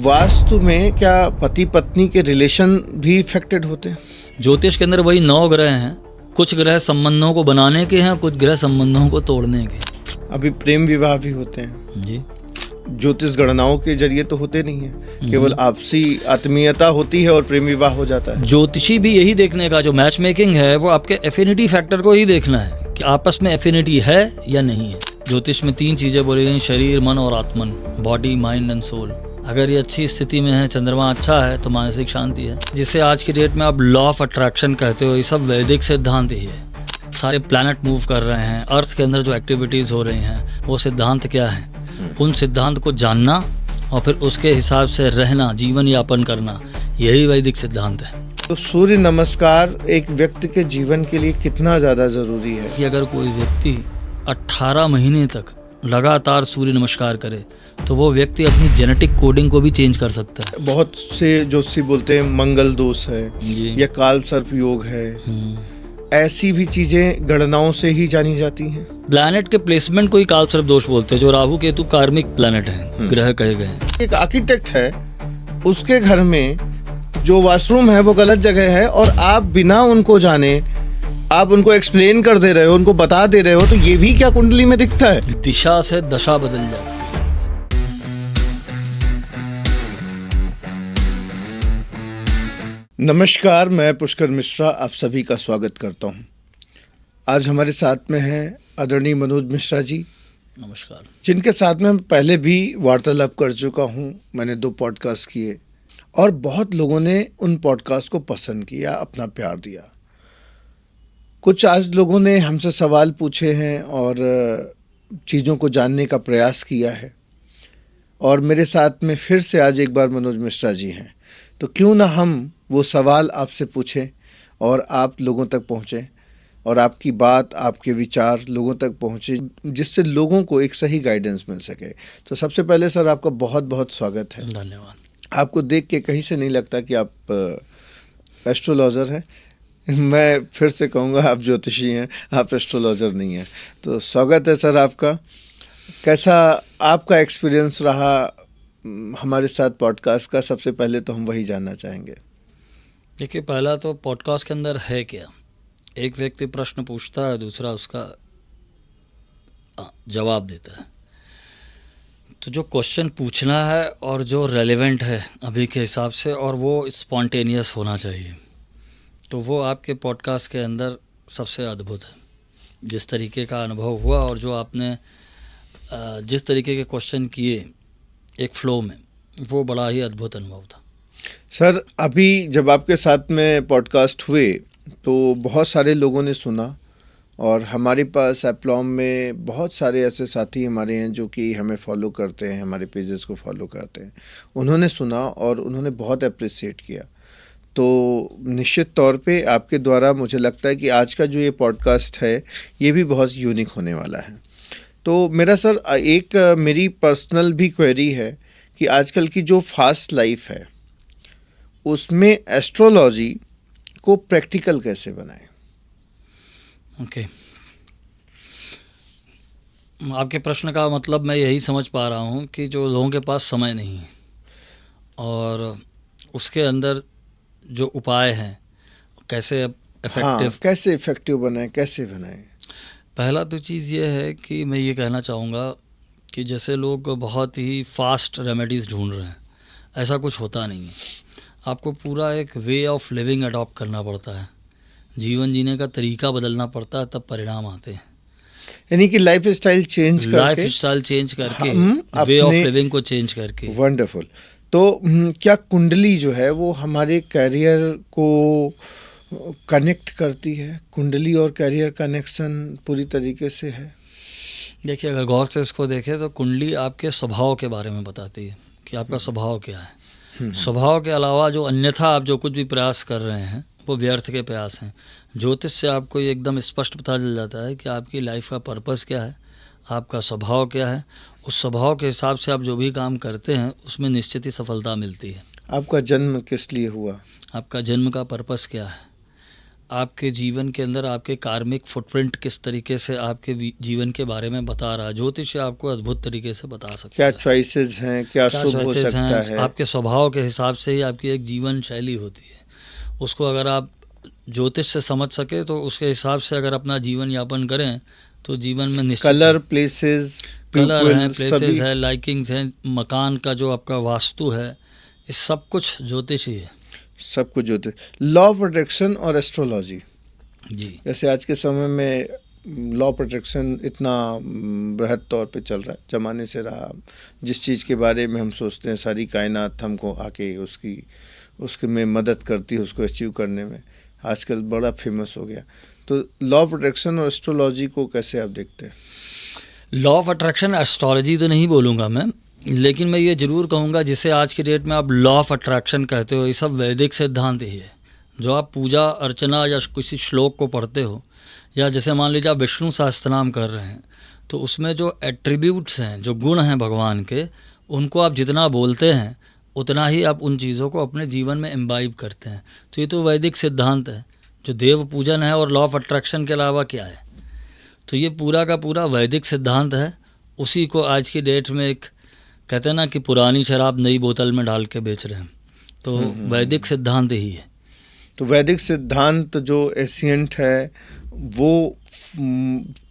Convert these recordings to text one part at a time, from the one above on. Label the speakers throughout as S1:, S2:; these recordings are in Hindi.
S1: वास्तु में क्या पति पत्नी के रिलेशन भी इफेक्टेड होते हैं?
S2: ज्योतिष के अंदर वही 9 ग्रह हैं। कुछ ग्रह संबंधों को बनाने के हैं, कुछ ग्रह संबंधों को तोड़ने के।
S1: अभी प्रेम विवाह भी होते हैं
S2: जी।
S1: ज्योतिष गणनाओं के जरिए तो होते नहीं है, केवल आपसी आत्मीयता होती है और प्रेम विवाह हो जाता है।
S2: ज्योतिषी भी यही देखने का, जो मैच मेकिंग है वो आपके एफिनिटी फैक्टर को ही देखना है कि आपस में एफिनिटी है या नहीं है। ज्योतिष में 3 चीजें बोली गई, शरीर, मन और आत्मन, बॉडी, माइंड एंड सोल। अगर ये अच्छी स्थिति में है, चंद्रमा अच्छा है, तो मानसिक शांति है, जिसे आज की डेट में आप लॉ ऑफ अट्रैक्शन कहते हो। ये सब वैदिक सिद्धांत ही है। सारे प्लैनेट मूव कर रहे हैं, अर्थ के अंदर जो एक्टिविटीज हो रही हैं वो सिद्धांत क्या है, उन सिद्धांत को जानना और फिर उसके हिसाब से रहना, जीवन यापन करना, यही वैदिक सिद्धांत है।
S1: तो सूर्य नमस्कार एक व्यक्ति के जीवन के लिए कितना ज्यादा जरूरी है?
S2: कि अगर कोई व्यक्ति 18 महीने तक लगातार सूर्य नमस्कार करे तो वो व्यक्ति अपनी जेनेटिक कोडिंग को भी चेंज कर सकता है।
S1: बहुत से ज्योतिषी बोलते हैं मंगल दोष है
S2: जी।
S1: या काल सर्प योग है, ऐसी भी चीजें गणनाओं से ही जानी जाती हैं।
S2: प्लैनेट के प्लेसमेंट को ही काल सर्प दोष बोलते हैं। जो राहु केतु कार्मिक प्लैनेट है, ग्रह कहे गए हैं।
S1: एक आर्किटेक्ट है, उसके घर में जो वॉशरूम है वो गलत जगह है और आप बिना उनको जाने आप उनको एक्सप्लेन कर दे रहे हो, उनको बता दे रहे हो, तो ये भी क्या कुंडली में दिखता है?
S2: दिशा से दशा बदल जाती है।
S1: नमस्कार, मैं पुष्कर मिश्रा आप सभी का स्वागत करता हूं। आज हमारे साथ में हैं आदरणीय मनोज मिश्रा जी।
S2: नमस्कार।
S1: जिनके साथ में पहले भी वार्तालाप कर चुका हूं। मैंने 2 पॉडकास्ट किए और बहुत लोगों ने उन पॉडकास्ट को पसंद किया, अपना प्यार दिया। कुछ आज लोगों ने हमसे सवाल पूछे हैं और चीज़ों को जानने का प्रयास किया है, और मेरे साथ में फिर से आज एक बार मनोज मिश्रा जी हैं। तो क्यों ना हम वो सवाल आपसे पूछें और आप लोगों तक पहुँचें और आपकी बात, आपके विचार लोगों तक पहुँचे, जिससे लोगों को एक सही गाइडेंस मिल सके। तो सबसे पहले सर आपका बहुत बहुत स्वागत है।
S2: धन्यवाद। आपको
S1: देख के कहीं से नहीं लगता कि आप एस्ट्रोलॉजर हैं। मैं फिर से कहूँगा आप ज्योतिषी हैं, आप एस्ट्रोलॉजर नहीं हैं। तो स्वागत है सर आपका। कैसा आपका एक्सपीरियंस रहा हमारे साथ पॉडकास्ट का? सबसे पहले तो हम वही जानना चाहेंगे।
S2: देखिए, पहला तो पॉडकास्ट के अंदर है क्या, एक व्यक्ति प्रश्न पूछता है, दूसरा उसका जवाब देता है। तो जो क्वेश्चन पूछना है और जो रेलेवेंट है अभी के हिसाब से, और वो स्पॉन्टेनियस होना चाहिए, तो वो आपके पॉडकास्ट के अंदर सबसे अद्भुत है। जिस तरीके का अनुभव हुआ और जो आपने जिस तरीके के क्वेश्चन किए एक फ्लो में, वो बड़ा ही अद्भुत अनुभव था।
S1: सर, अभी जब आपके साथ में पॉडकास्ट हुए तो बहुत सारे लोगों ने सुना, और हमारे पास एप्लॉम में बहुत सारे ऐसे साथी हमारे हैं जो कि हमें फॉलो करते हैं, हमारे पेजेस को फॉलो करते हैं। उन्होंने सुना और उन्होंने बहुत अप्रिशिएट किया। तो निश्चित तौर पे आपके द्वारा मुझे लगता है कि आज का जो ये पॉडकास्ट है ये भी बहुत यूनिक होने वाला है। तो मेरा सर एक मेरी पर्सनल भी क्वेरी है कि आजकल की जो फास्ट लाइफ है उसमें एस्ट्रोलॉजी को प्रैक्टिकल कैसे बनाएं?
S2: ओके। आपके प्रश्न का मतलब मैं यही समझ पा रहा हूँ कि जो लोगों के पास समय नहीं है और उसके अंदर जो उपाय हैं कैसे
S1: कैसे इफेक्टिव बनाएं, कैसे बनाएं?
S2: पहला तो चीज़ ये है कि मैं ये कहना चाहूँगा कि जैसे लोग बहुत ही फास्ट रेमेडीज़ ढूंढ रहे हैं, ऐसा कुछ होता नहीं है। आपको पूरा एक वे ऑफ लिविंग अडॉप्ट करना पड़ता है, जीवन जीने का तरीका बदलना पड़ता है, तब परिणाम आते हैं।
S1: यानी कि लाइफ स्टाइल चेंज
S2: करके वे ऑफ लिविंग को चेंज करके।
S1: वंडरफुल। तो क्या कुंडली जो है वो हमारे कैरियर को कनेक्ट करती है? कुंडली और कैरियर कनेक्शन पूरी तरीके से है?
S2: देखिए, अगर गौर से इसको देखें तो कुंडली आपके स्वभाव के बारे में बताती है कि आपका स्वभाव क्या है। स्वभाव के अलावा जो अन्यथा आप जो कुछ भी प्रयास कर रहे हैं वो व्यर्थ के प्रयास हैं। ज्योतिष से आपको ये एकदम स्पष्ट पता चल जाता है कि आपकी लाइफ का पर्पस क्या है, आपका स्वभाव क्या है। उस स्वभाव के हिसाब से आप जो भी काम करते हैं उसमें निश्चित ही सफलता मिलती है।
S1: आपका जन्म किस लिए हुआ?
S2: आपका जन्म का पर्पस क्या है? आपके जीवन के अंदर आपके कार्मिक फुटप्रिंट किस तरीके से आपके जीवन के बारे में बता रहा है। ज्योतिष आपको अद्भुत तरीके से बता सकता
S1: क्या
S2: है।
S1: चॉइसेस हैं, क्या शुभ हो
S2: choices
S1: सकता
S2: हैं,
S1: है।
S2: आपके स्वभाव के हिसाब से ही आपकी एक जीवन शैली होती है। उसको अगर आप ज्योतिष से समझ सके तो उसके हिसाब से अगर अपना जीवन यापन करें तो जीवन में निश्चित
S1: कलर, प्लेसेस,
S2: कलर हैं,
S1: पीपल,
S2: प्लेसेस
S1: सभी
S2: है, लाइकिंग्स हैं, मकान का जो आपका वास्तु है, ये सब कुछ ज्योतिष ही है।
S1: सब कुछ होते। लॉ ऑफ अट्रैक्शन और एस्ट्रोलॉजी,
S2: जी
S1: जैसे आज के समय में लॉ ऑफ अट्रैक्शन इतना बृहद तौर पे चल रहा है, जमाने से रहा। जिस चीज़ के बारे में हम सोचते हैं सारी कायनात हमको आके उसके में मदद करती है उसको अचीव करने में, आजकल बड़ा फेमस हो गया। तो लॉ ऑफ अट्रैक्शन और एस्ट्रोलॉजी को कैसे आप देखते हैं?
S2: लॉ ऑफ अट्रैक्शन एस्ट्रोलॉजी तो नहीं बोलूँगा मैं, लेकिन मैं ये ज़रूर कहूँगा जिसे आज की डेट में आप लॉ ऑफ अट्रैक्शन कहते हो, ये सब वैदिक सिद्धांत ही है। जो आप पूजा अर्चना या किसी श्लोक को पढ़ते हो, या जैसे मान लीजिए आप विष्णु सहस्त्रनाम कर रहे हैं, तो उसमें जो एट्रीब्यूट्स हैं, जो गुण हैं भगवान के, उनको आप जितना बोलते हैं उतना ही आप उन चीज़ों को अपने जीवन में इम्बाइब करते हैं। तो ये तो वैदिक सिद्धांत है, जो देव पूजन है और लॉ ऑफ अट्रैक्शन के अलावा क्या है। तो ये पूरा का पूरा वैदिक सिद्धांत है। उसी को आज की डेट में एक कहते हैं ना कि पुरानी शराब नई बोतल में डाल के बेच रहे हैं, तो वैदिक सिद्धांत ही है।
S1: तो वैदिक सिद्धांत जो एशियंट है वो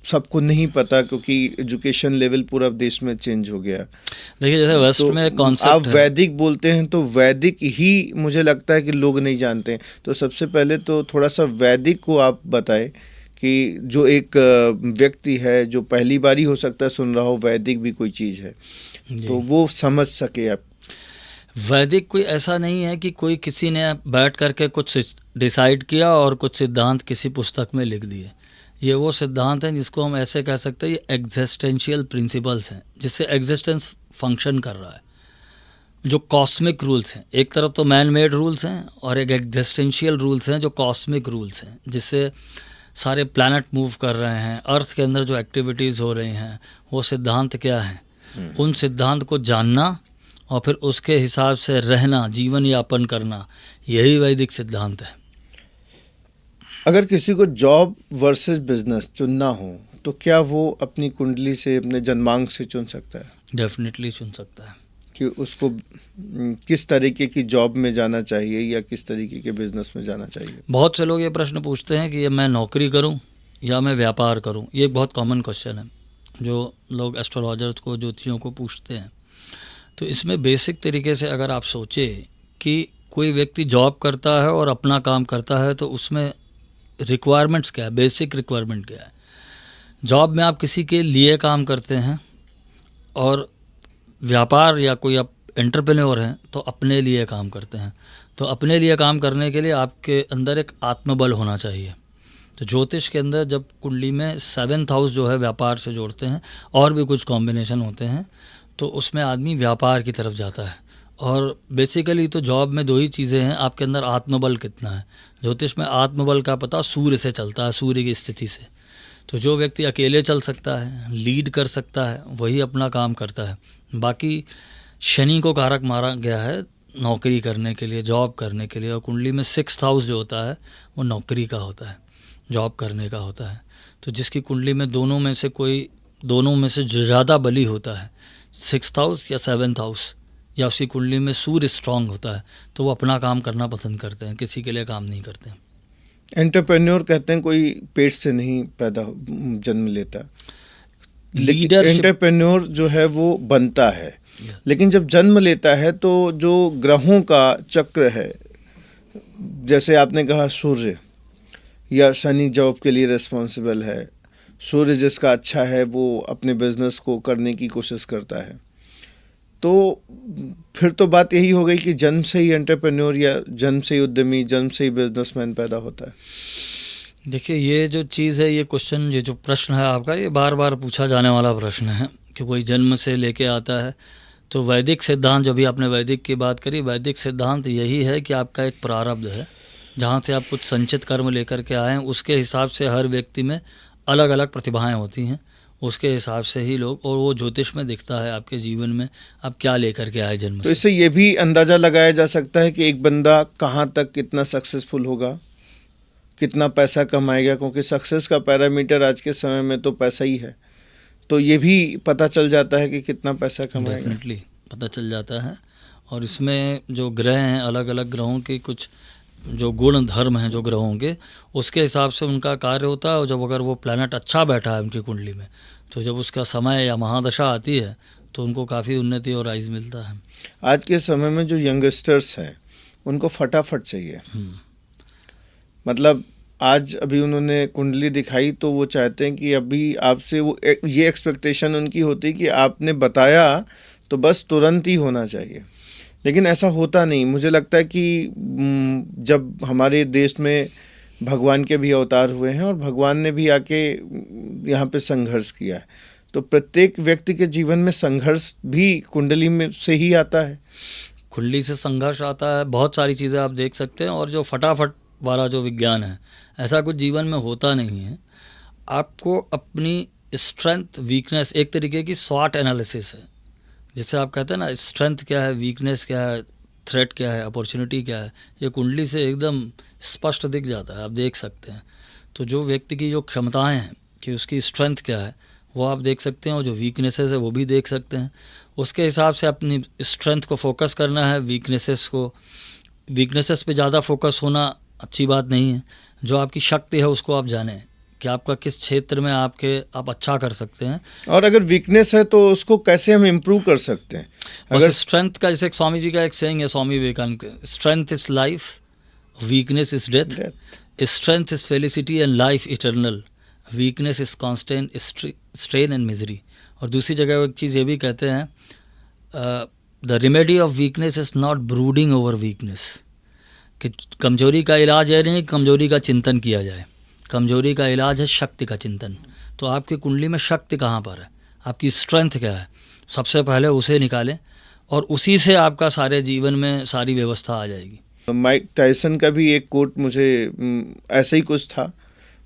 S1: सबको नहीं पता, क्योंकि एजुकेशन लेवल पूरा देश में चेंज हो गया।
S2: देखिए जैसे वेस्ट में
S1: आप
S2: कॉन्सेप्ट है,
S1: वैदिक बोलते हैं तो वैदिक ही मुझे लगता है कि लोग नहीं जानते हैं। तो सबसे पहले तो थोड़ा सा वैदिक को आप बताएं कि जो एक व्यक्ति है जो पहली बार ही हो सकता है सुन रहा हो वैदिक भी कोई चीज़ है, तो वो समझ सके। आप
S2: वैदिक कोई ऐसा नहीं है कि कोई किसी ने बैठ करके कुछ डिसाइड किया और कुछ सिद्धांत किसी पुस्तक में लिख दिए। ये वो सिद्धांत हैं जिसको हम ऐसे कह सकते हैं, ये एग्जिस्टेंशियल प्रिंसिपल्स हैं, जिससे एग्जिस्टेंस फंक्शन कर रहा है। जो कॉस्मिक रूल्स हैं, एक तरफ तो मैन मेड रूल्स हैं और एक एग्जिस्टेंशियल रूल्स हैं जो कॉस्मिक रूल्स हैं, जिससे सारे प्लैनेट मूव कर रहे हैं। अर्थ के अंदर जो एक्टिविटीज़ हो रही हैं वो सिद्धांत क्या हैं, उन सिद्धांत को जानना और फिर उसके हिसाब से रहना, जीवन यापन करना, यही वैदिक सिद्धांत है।
S1: अगर किसी को जॉब वर्सेस बिजनेस चुनना हो तो क्या वो अपनी कुंडली से, अपने जन्मांक से चुन सकता है?
S2: डेफिनेटली चुन सकता है
S1: कि उसको किस तरीके की जॉब में जाना चाहिए या किस तरीके के बिजनेस में जाना चाहिए।
S2: बहुत से लोग ये प्रश्न पूछते हैं कि ये मैं नौकरी करूं या मैं व्यापार करूं। ये एक बहुत कॉमन क्वेश्चन है जो लोग एस्ट्रोलॉजर्स को, ज्योतिषियों को पूछते हैं। तो इसमें बेसिक तरीके से अगर आप सोचे कि कोई व्यक्ति जॉब करता है और अपना काम करता है, तो उसमें रिक्वायरमेंट्स क्या है, बेसिक रिक्वायरमेंट क्या है। जॉब में आप किसी के लिए काम करते हैं और व्यापार या कोई आप एंटरप्रेन्योर हैं तो अपने लिए काम करते हैं। तो अपने लिए काम करने के लिए आपके अंदर एक आत्मबल होना चाहिए। तो ज्योतिष के अंदर जब कुंडली में 7th हाउस जो है व्यापार से जोड़ते हैं, और भी कुछ कॉम्बिनेशन होते हैं, तो उसमें आदमी व्यापार की तरफ जाता है। और बेसिकली तो जॉब में दो ही चीज़ें हैं, आपके अंदर आत्मबल कितना है। ज्योतिष में आत्मबल का पता सूर्य से चलता है, सूर्य की स्थिति से। तो जो व्यक्ति अकेले चल सकता है, लीड कर सकता है, वही अपना काम करता है। बाकी शनि को कारक मारा गया है नौकरी करने के लिए, जॉब करने के लिए, और कुंडली में 6th हाउस जो होता है वो नौकरी का होता है, जॉब करने का होता है। तो जिसकी कुंडली में दोनों में से जो ज़्यादा बली होता है, 6th हाउस या 7th हाउस, या उसकी कुंडली में सूर्य स्ट्रांग होता है, तो वो अपना काम करना पसंद करते हैं, किसी के लिए काम नहीं करते हैं।
S1: एंटरप्रेन्योर कहते हैं कोई पेट से नहीं जन्म लेता,
S2: लीडरशिप
S1: एंटरप्रेन्योर जो है वो बनता है। लेकिन जब जन्म लेता है तो जो ग्रहों का चक्र है, जैसे आपने कहा सूर्य या शनि जॉब के लिए रिस्पॉन्सिबल है, सूर्य जिसका अच्छा है वो अपने बिजनेस को करने की कोशिश करता है। तो फिर तो बात यही हो गई कि जन्म से ही एंटरप्रेन्योर या जन्म से ही उद्यमी, जन्म से ही बिजनेसमैन पैदा होता है।
S2: देखिए ये जो चीज़ है, ये क्वेश्चन, ये जो प्रश्न है आपका, ये बार बार पूछा जाने वाला प्रश्न है कि कोई जन्म से लेके आता है। तो वैदिक सिद्धांत, जो भी आपने वैदिक की बात करी, वैदिक सिद्धांत यही है कि आपका एक प्रारब्ध है, जहाँ से आप कुछ संचित कर्म लेकर के आए हैं। उसके हिसाब से हर व्यक्ति में अलग अलग प्रतिभाएं होती हैं, उसके हिसाब से ही लोग, और वो ज्योतिष में दिखता है आपके जीवन में आप क्या लेकर के आए जन्म से।
S1: तो इससे ये भी अंदाज़ा लगाया जा सकता है कि एक बंदा कहाँ तक कितना सक्सेसफुल होगा, कितना पैसा कमाएगा, क्योंकि सक्सेस का पैरामीटर आज के समय में तो पैसा ही है। तो ये भी पता चल जाता है कि कितना पैसा कमाएगा।
S2: डेफिनेटली पता चल जाता है। और इसमें जो ग्रह हैं, अलग अलग ग्रहों के कुछ जो गुण धर्म हैं जो ग्रहों के, उसके हिसाब से उनका कार्य होता है। और जब अगर वो प्लैनेट अच्छा बैठा है उनकी कुंडली में, तो जब उसका समय या महादशा आती है तो उनको काफ़ी उन्नति और राइज मिलता है।
S1: आज के समय में जो यंगस्टर्स हैं उनको फटाफट चाहिए। मतलब आज अभी उन्होंने कुंडली दिखाई तो वो चाहते हैं कि अभी आपसे वो ये एक्सपेक्टेशन उनकी होती है कि आपने बताया तो बस तुरंत ही होना चाहिए, लेकिन ऐसा होता नहीं। मुझे लगता है कि जब हमारे देश में भगवान के भी अवतार हुए हैं और भगवान ने भी आके यहाँ पे संघर्ष किया है, तो प्रत्येक व्यक्ति के जीवन में संघर्ष भी कुंडली में से ही आता है।
S2: कुंडली से संघर्ष आता है, बहुत सारी चीज़ें आप देख सकते हैं। और जो फटाफट वाला जो विज्ञान है, ऐसा कुछ जीवन में होता नहीं है। आपको अपनी स्ट्रेंथ वीकनेस, एक तरीके की स्वॉट एनालिसिस है, जिससे आप कहते हैं ना स्ट्रेंथ क्या है, वीकनेस क्या है, थ्रेट क्या है, अपॉर्चुनिटी क्या है, ये कुंडली से एकदम स्पष्ट दिख जाता है, आप देख सकते हैं। तो जो व्यक्ति की जो क्षमताएं हैं कि उसकी स्ट्रेंथ क्या है वो आप देख सकते हैं, और जो वीकनेसेस है वो भी देख सकते हैं। उसके हिसाब से अपनी स्ट्रेंथ को फोकस करना है, वीकनेसेस पे ज़्यादा फोकस होना अच्छी बात नहीं है। जो आपकी शक्ति है उसको आप जानें कि आपका किस क्षेत्र में आप अच्छा कर सकते हैं,
S1: और अगर वीकनेस है तो उसको कैसे हम इम्प्रूव कर सकते हैं।
S2: अगर स्ट्रेंथ का, जैसे स्वामी जी का एक सेइंग है, Swami Vivekananda, strength is life, weakness is death, strength is felicity and life eternal, weakness is constant strain and misery. और दूसरी जगह एक चीज़ ये भी कहते हैं, the remedy of weakness is not brooding over weakness, कि कमजोरी का इलाज है नहीं कमजोरी का चिंतन किया जाए, कमजोरी का इलाज है शक्ति का चिंतन। तो आपकी कुंडली में शक्ति कहाँ पर है, आपकी स्ट्रेंथ क्या है, सबसे पहले उसे निकालें और उसी से आपका सारे जीवन में सारी व्यवस्था आ जाएगी।
S1: माइक टायसन का भी एक कोट मुझे ऐसा ही कुछ था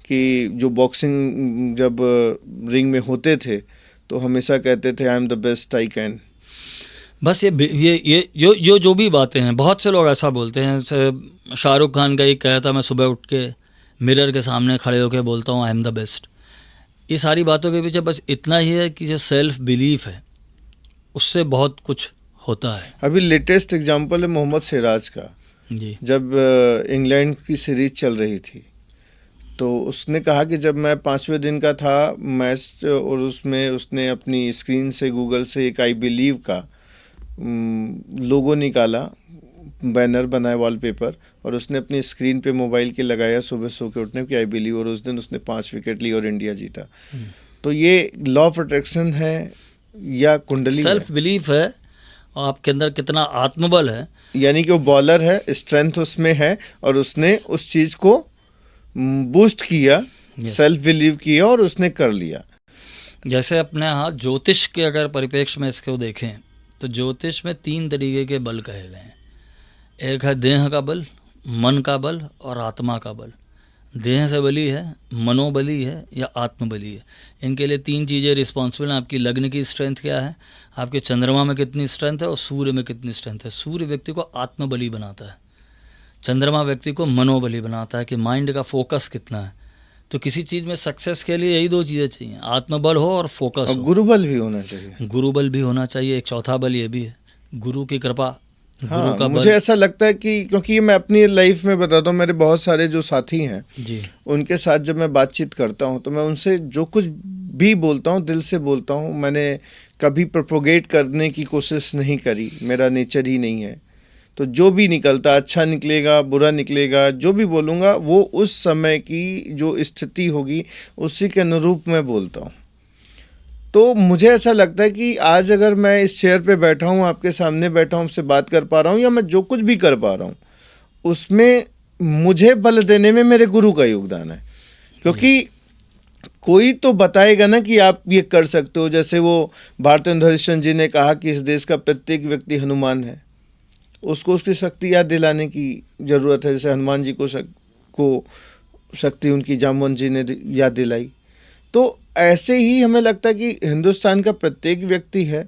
S1: कि जो बॉक्सिंग जब रिंग में होते थे तो हमेशा कहते थे I am the best I can.
S2: बस ये जो भी बातें हैं, बहुत से लोग ऐसा बोलते हैं। शाहरुख खान का एक कहा था, मैं सुबह उठ के मिरर के सामने खड़े होकर बोलता हूँ आई एम द बेस्ट। ये सारी बातों के पीछे बस इतना ही है कि जो सेल्फ बिलीफ है उससे बहुत कुछ होता है।
S1: अभी लेटेस्ट एग्जांपल है मोहम्मद सिराज का
S2: जी।
S1: जब इंग्लैंड की सीरीज चल रही थी तो उसने कहा कि जब मैं 5वें दिन का था मैच और उसमें उसने अपनी स्क्रीन से गूगल से एक आई बिलीव का लोगो निकाला, बैनर बनाया वॉलपेपर, और उसने अपनी स्क्रीन पे मोबाइल के लगाया सुबह सो के उठने की आई बिलीव, और उस दिन उसने 5 विकेट ली और इंडिया जीता। तो ये लॉ ऑफ अट्रैक्शन है या कुंडली
S2: सेल्फ बिलीफ है, आपके अंदर कितना आत्मबल है,
S1: यानी कि वो बॉलर है, स्ट्रेंथ उसमें है और उसने उस चीज़ को बूस्ट किया, सेल्फ बिलीव किया और उसने कर लिया।
S2: जैसे अपने यहाँ ज्योतिष के अगर परिप्रेक्ष्य में इसको देखें तो ज्योतिष में 3 तरीके के बल कहे गए हैं। एक है देह का बल, मन का बल और आत्मा का बल। देह से बली है, मनोबली है या आत्मबली है। इनके लिए 3 चीज़ें रिस्पॉन्सिबल हैं। आपकी लग्न की स्ट्रेंथ क्या है, आपके चंद्रमा में कितनी स्ट्रेंथ है और सूर्य में कितनी स्ट्रेंथ है। सूर्य व्यक्ति को आत्मबली बनाता है, चंद्रमा व्यक्ति को मनोबली बनाता है कि माइंड का फोकस कितना है। तो किसी चीज़ में सक्सेस के लिए यही 2 चीज़ें चाहिए, आत्मबल हो और फोकस हो।
S1: गुरुबल भी होना चाहिए।
S2: गुरुबल भी होना चाहिए। एक चौथा बल ये भी है, गुरु की कृपा।
S1: हाँ, का मुझे ऐसा लगता है कि क्योंकि मैं अपनी लाइफ में बताता हूँ, मेरे बहुत सारे जो साथी हैं
S2: जी,
S1: उनके साथ जब मैं बातचीत करता हूँ तो मैं उनसे जो कुछ भी बोलता हूँ दिल से बोलता हूँ। मैंने कभी प्रोपोगेट करने की कोशिश नहीं करी, मेरा नेचर ही नहीं है। तो जो भी निकलता, अच्छा निकलेगा बुरा निकलेगा, जो भी बोलूँगा वो उस समय की जो स्थिति होगी उसी के अनुरूप मैं बोलता हूँ। तो मुझे ऐसा लगता है कि आज अगर मैं इस चेयर पे बैठा हूँ, आपके सामने बैठा हूँ, आपसे बात कर पा रहा हूँ या मैं जो कुछ भी कर पा रहा हूँ, उसमें मुझे बल देने में मेरे गुरु का योगदान है। क्योंकि कोई तो बताएगा ना कि आप ये कर सकते हो। जैसे वो भारतेंदु हरिश्चंद्र जी ने कहा कि इस देश का प्रत्येक व्यक्ति हनुमान है, उसको उसकी शक्ति याद दिलाने की ज़रूरत है। जैसे हनुमान जी को शक्ति उनकी जामवंत जी ने याद दिलाई। तो ऐसे ही हमें लगता है कि हिंदुस्तान का प्रत्येक व्यक्ति है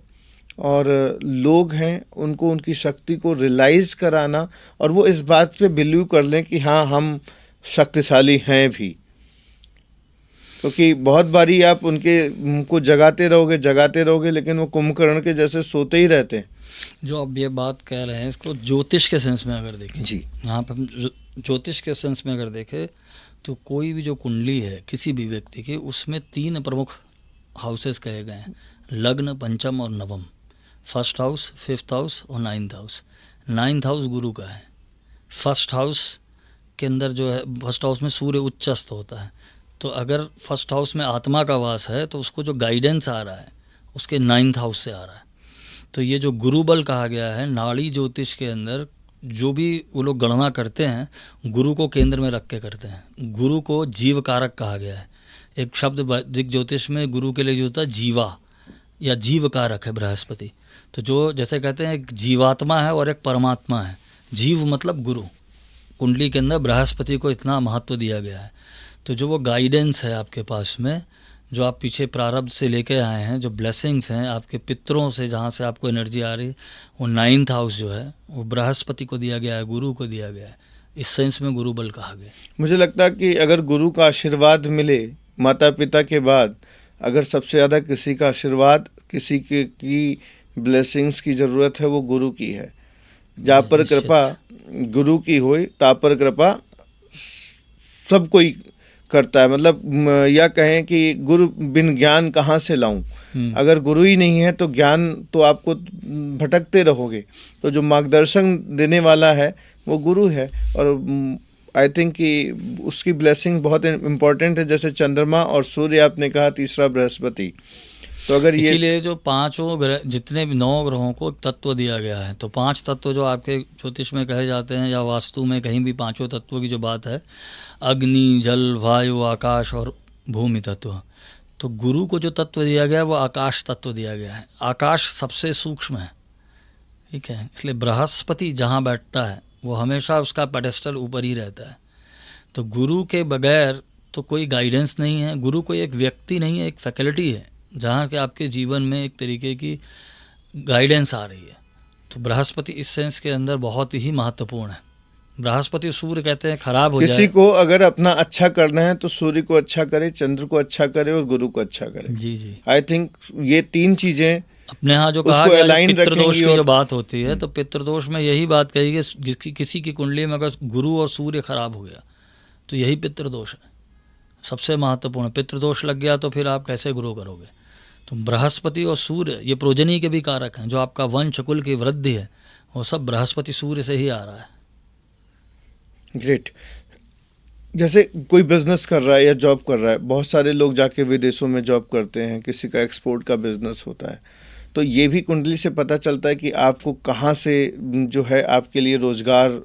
S1: और लोग हैं, उनको उनकी शक्ति को रियलाइज़ कराना और वो इस बात पे बिलीव कर लें कि हाँ हम शक्तिशाली हैं भी, क्योंकि बहुत बारी आप उनको जगाते रहोगे लेकिन वो कुंभकर्ण के जैसे सोते ही रहते हैं।
S2: जो आप ये बात कह रहे हैं इसको ज्योतिष के सेंस में अगर देखें
S1: जी,
S2: यहाँ पर हम ज्योतिष के सेंस में अगर देखें तो कोई भी जो कुंडली है किसी भी व्यक्ति की, उसमें 3 प्रमुख हाउसेस कहे गए हैं, लग्न, पंचम और नवम। फर्स्ट हाउस, 5th हाउस और 9th हाउस। 9th हाउस गुरु का है। फर्स्ट हाउस के अंदर जो है, फर्स्ट हाउस में सूर्य उच्चस्थ होता है, तो अगर फर्स्ट हाउस में आत्मा का वास है तो उसको जो गाइडेंस आ रहा है उसके 9th हाउस से आ रहा है। तो ये जो गुरु बल कहा गया है, नाड़ी ज्योतिष के अंदर जो भी वो लोग गणना करते हैं गुरु को केंद्र में रख के करते हैं। गुरु को जीव कारक कहा गया है। एक शब्द वैदिक ज्योतिष में गुरु के लिए जो होता है जीवा या जीव कारक है बृहस्पति। तो जो जैसे कहते हैं एक जीवात्मा है और एक परमात्मा है। जीव मतलब गुरु। कुंडली के अंदर बृहस्पति को इतना महत्व दिया गया है। तो जो वो गाइडेंस है आपके पास में, जो आप पीछे प्रारब्ध से लेके आए हैं, जो ब्लेसिंग्स हैं आपके पितरों से, जहाँ से आपको एनर्जी आ रही, वो 9th हाउस जो है वो बृहस्पति को दिया गया है, गुरु को दिया गया है। इस सेंस में गुरु बल कहा गया।
S1: मुझे लगता है कि अगर गुरु का आशीर्वाद मिले माता पिता के बाद, अगर सबसे ज़्यादा किसी का आशीर्वाद, किसी की ब्लेसिंग्स की ज़रूरत है वो गुरु की है। जा पर कृपा गुरु की होय ता पर कृपा सब कोई करता है। मतलब या कहें कि गुरु बिन ज्ञान कहाँ से लाऊं। अगर गुरु ही नहीं है तो ज्ञान तो आपको भटकते रहोगे। तो जो मार्गदर्शन देने वाला है वो गुरु है। और आई थिंक कि उसकी ब्लेसिंग बहुत इम्पोर्टेंट है। जैसे चंद्रमा और सूर्य आपने कहा, तीसरा बृहस्पति। तो अगर ये
S2: इसीलिए जो 5 ग्रह, जितने भी 9 ग्रहों को तत्व दिया गया है, तो 5 तत्व जो आपके ज्योतिष में कहे जाते हैं या वास्तु में कहीं भी 5 तत्वों की जो बात है, अग्नि, जल, वायु, आकाश और भूमि तत्व। तो गुरु को जो तत्व दिया गया है वो आकाश तत्व दिया गया है। आकाश सबसे सूक्ष्म है, ठीक है। इसलिए बृहस्पति जहाँ बैठता है वो हमेशा उसका पेडेस्टल ऊपर ही रहता है। तो गुरु के बगैर तो कोई गाइडेंस नहीं है। गुरु कोई एक व्यक्ति नहीं है, एक फैकल्टी है जहाँ के आपके जीवन में एक तरीके की गाइडेंस आ रही है। तो बृहस्पति इस सेंस के अंदर बहुत ही महत्वपूर्ण है। बृहस्पति सूर्य कहते हैं खराब हो जाए,
S1: किसी को अगर अपना अच्छा करना है तो सूर्य को अच्छा करे, चंद्र को अच्छा करे और गुरु को अच्छा करे।
S2: जी जी।
S1: आई थिंक ये 3 चीजें
S2: अपने यहाँ जो कहा गया पितृदोष की जो बात होती है, तो पितृदोष में यही बात कही कि किसी की कुंडली में अगर गुरु और सूर्य खराब हो गया तो यही पितृदोष है, सबसे महत्वपूर्ण। पितृदोष लग गया तो फिर आप कैसे ग्रो करोगे। तो बृहस्पति और सूर्य ये प्रोजनी के भी कारक हैं। जो आपका वंश कुल की वृद्धि है वो सब बृहस्पति सूर्य से ही आ रहा है।
S1: ग्रेट। जैसे कोई बिजनेस कर रहा है या जॉब कर रहा है, बहुत सारे लोग जाके विदेशों में जॉब करते हैं, किसी का एक्सपोर्ट का बिजनेस होता है, तो ये भी कुंडली से पता चलता है कि आपको कहाँ से जो है आपके लिए रोजगार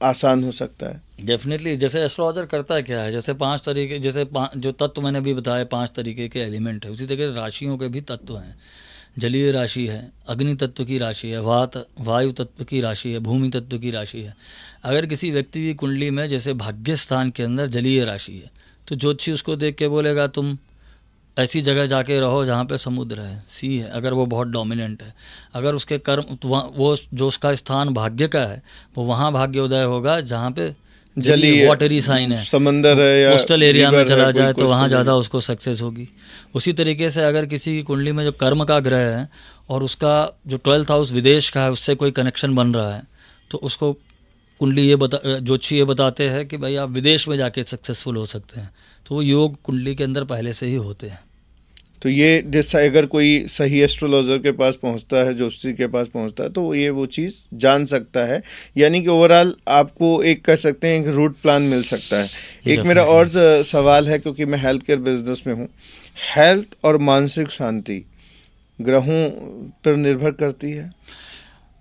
S1: आसान हो सकता है।
S2: डेफिनेटली। जैसे एस्ट्रोलॉजर करता है क्या है, जैसे 5 तरीके, जैसे जो तत्व मैंने अभी बताया 5 तरीके के एलिमेंट है, उसी तरीके राशियों के भी तत्व हैं। जलीय राशि है, अग्नि तत्व की राशि है, वायु तत्व की राशि है, भूमि तत्व की राशि है। अगर किसी व्यक्ति की कुंडली में जैसे भाग्य स्थान के अंदर जलीय राशि है तो ज्योतिषी उसको देख के बोलेगा तुम ऐसी जगह जाके रहो जहाँ पे समुद्र है, सी है, अगर वो बहुत डोमिनेंट है। अगर उसके कर्म वो जो उसका स्थान भाग्य का है वो वहाँ भाग्योदय होगा जहाँ पे जलीय वाटरी साइन है,
S1: समंदर है या
S2: कोस्टल एरिया में चला जाए तो वहाँ ज़्यादा उसको सक्सेस होगी। उसी तरीके से अगर किसी की कुंडली में जो कर्म का ग्रह है और उसका जो 12th हाउस विदेश का है उससे कोई कनेक्शन बन रहा है तो उसको कुंडली ज्योतिषी ये बताते हैं कि भाई आप विदेश में जाके सक्सेसफुल हो सकते हैं। तो वो योग कुंडली के अंदर पहले से ही होते हैं।
S1: तो ये जैसा अगर कोई सही एस्ट्रोलॉजर के पास पहुंचता है, ज्योतिषी के पास पहुंचता है, तो ये वो चीज़ जान सकता है। यानी कि ओवरऑल आपको एक कह सकते हैं एक रूट प्लान मिल सकता है। एक मेरा और सवाल है, क्योंकि मैं हेल्थ केयर बिजनेस में हूँ, हेल्थ और मानसिक शांति ग्रहों पर निर्भर करती है।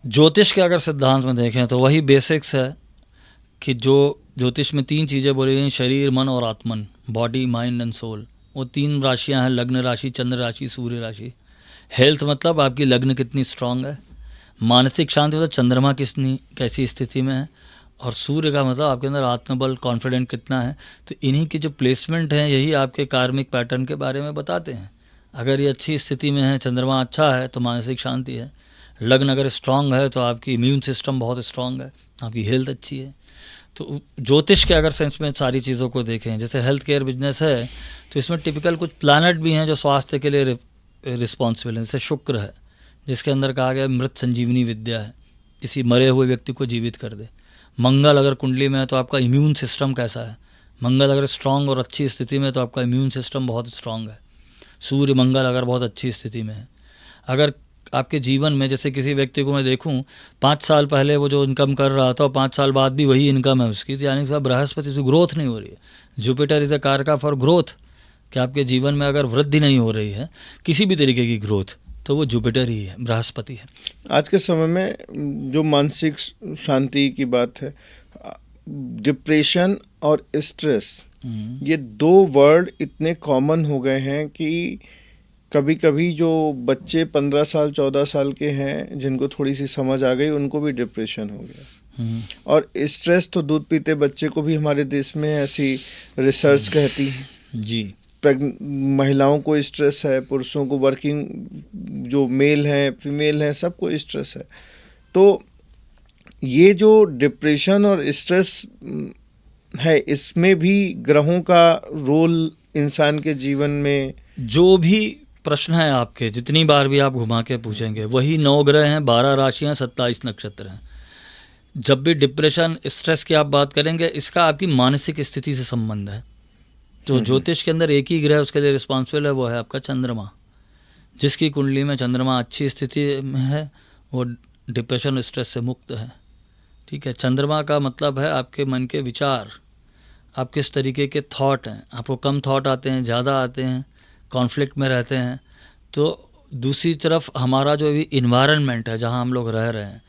S2: ज्योतिष के अगर सिद्धांत में देखें तो वही बेसिक्स है कि जो ज्योतिष में 3 चीज़ें बोली गई, शरीर, मन और आत्मन, बॉडी, माइंड एंड सोल। वो 3 राशियां हैं, लग्न राशि, चंद्र राशि, सूर्य राशि। हेल्थ मतलब आपकी लग्न कितनी स्ट्रांग है, मानसिक शांति मतलब चंद्रमा कैसी स्थिति में है, और सूर्य का मतलब आपके अंदर आत्मबल, कॉन्फिडेंट कितना है। तो इन्हीं की जो प्लेसमेंट हैं यही आपके कार्मिक पैटर्न के बारे में बताते हैं। अगर ये अच्छी स्थिति में है, चंद्रमा अच्छा है तो मानसिक शांति है, लग्न अगर स्ट्रांग है तो आपकी इम्यून सिस्टम बहुत स्ट्रांग है, आपकी हेल्थ अच्छी है। तो ज्योतिष के अगर सेंस में सारी चीज़ों को देखें, जैसे हेल्थ केयर बिजनेस है तो इसमें टिपिकल कुछ प्लानट भी हैं जो स्वास्थ्य के लिए रिस्पॉन्सिबल हैं। जैसे शुक्र है जिसके अंदर कहा गया मृत संजीवनी विद्या है, किसी मरे हुए व्यक्ति को जीवित कर दे। मंगल अगर कुंडली में है तो आपका इम्यून सिस्टम कैसा है, मंगल अगर स्ट्रांग और अच्छी स्थिति में है तो आपका इम्यून सिस्टम बहुत स्ट्रांग है। सूर्य मंगल अगर बहुत अच्छी स्थिति में है, अगर आपके जीवन में जैसे किसी व्यक्ति को मैं देखूं 5 साल पहले वो जो इनकम कर रहा था और 5 साल बाद भी वही इनकम है उसकी, तो यानी कि बृहस्पति से ग्रोथ नहीं हो रही है। जुपिटर इज़ अ कारका फॉर ग्रोथ, कि आपके जीवन में अगर वृद्धि नहीं हो रही है किसी भी तरीके की ग्रोथ, तो वो जुपिटर ही है, बृहस्पति है।
S1: आज के समय में जो मानसिक शांति की बात है, डिप्रेशन और स्ट्रेस, ये 2 वर्ड इतने कॉमन हो गए हैं कि कभी कभी जो बच्चे 15 साल 14 साल के हैं जिनको थोड़ी सी समझ आ गई उनको भी डिप्रेशन हो गया। और स्ट्रेस तो दूध पीते बच्चे को भी हमारे देश में ऐसी रिसर्च कहती है
S2: जी।
S1: महिलाओं को स्ट्रेस है, पुरुषों को, वर्किंग जो मेल हैं फीमेल हैं सबको स्ट्रेस है। तो ये जो डिप्रेशन और स्ट्रेस है इसमें भी ग्रहों का रोल इंसान के जीवन में,
S2: जो भी प्रश्न है आपके जितनी बार भी आप घुमा के पूछेंगे वही 9 ग्रह हैं, 12 राशियां, 27 नक्षत्र हैं। जब भी डिप्रेशन स्ट्रेस की आप बात करेंगे इसका आपकी मानसिक स्थिति से संबंध है। तो ज्योतिष के अंदर एक ही ग्रह उसके लिए रिस्पॉन्सिबल है, वो है आपका चंद्रमा। जिसकी कुंडली में चंद्रमा अच्छी स्थिति में है वो डिप्रेशन स्ट्रेस से मुक्त है। ठीक है, चंद्रमा का मतलब है आपके मन के विचार, आप किस तरीके के थॉट हैं, आपको कम थॉट आते हैं, ज़्यादा आते हैं, कॉन्फ्लिक्ट में रहते हैं। तो दूसरी तरफ हमारा जो भी इन्वायरमेंट है जहाँ हम लोग रह रहे हैं,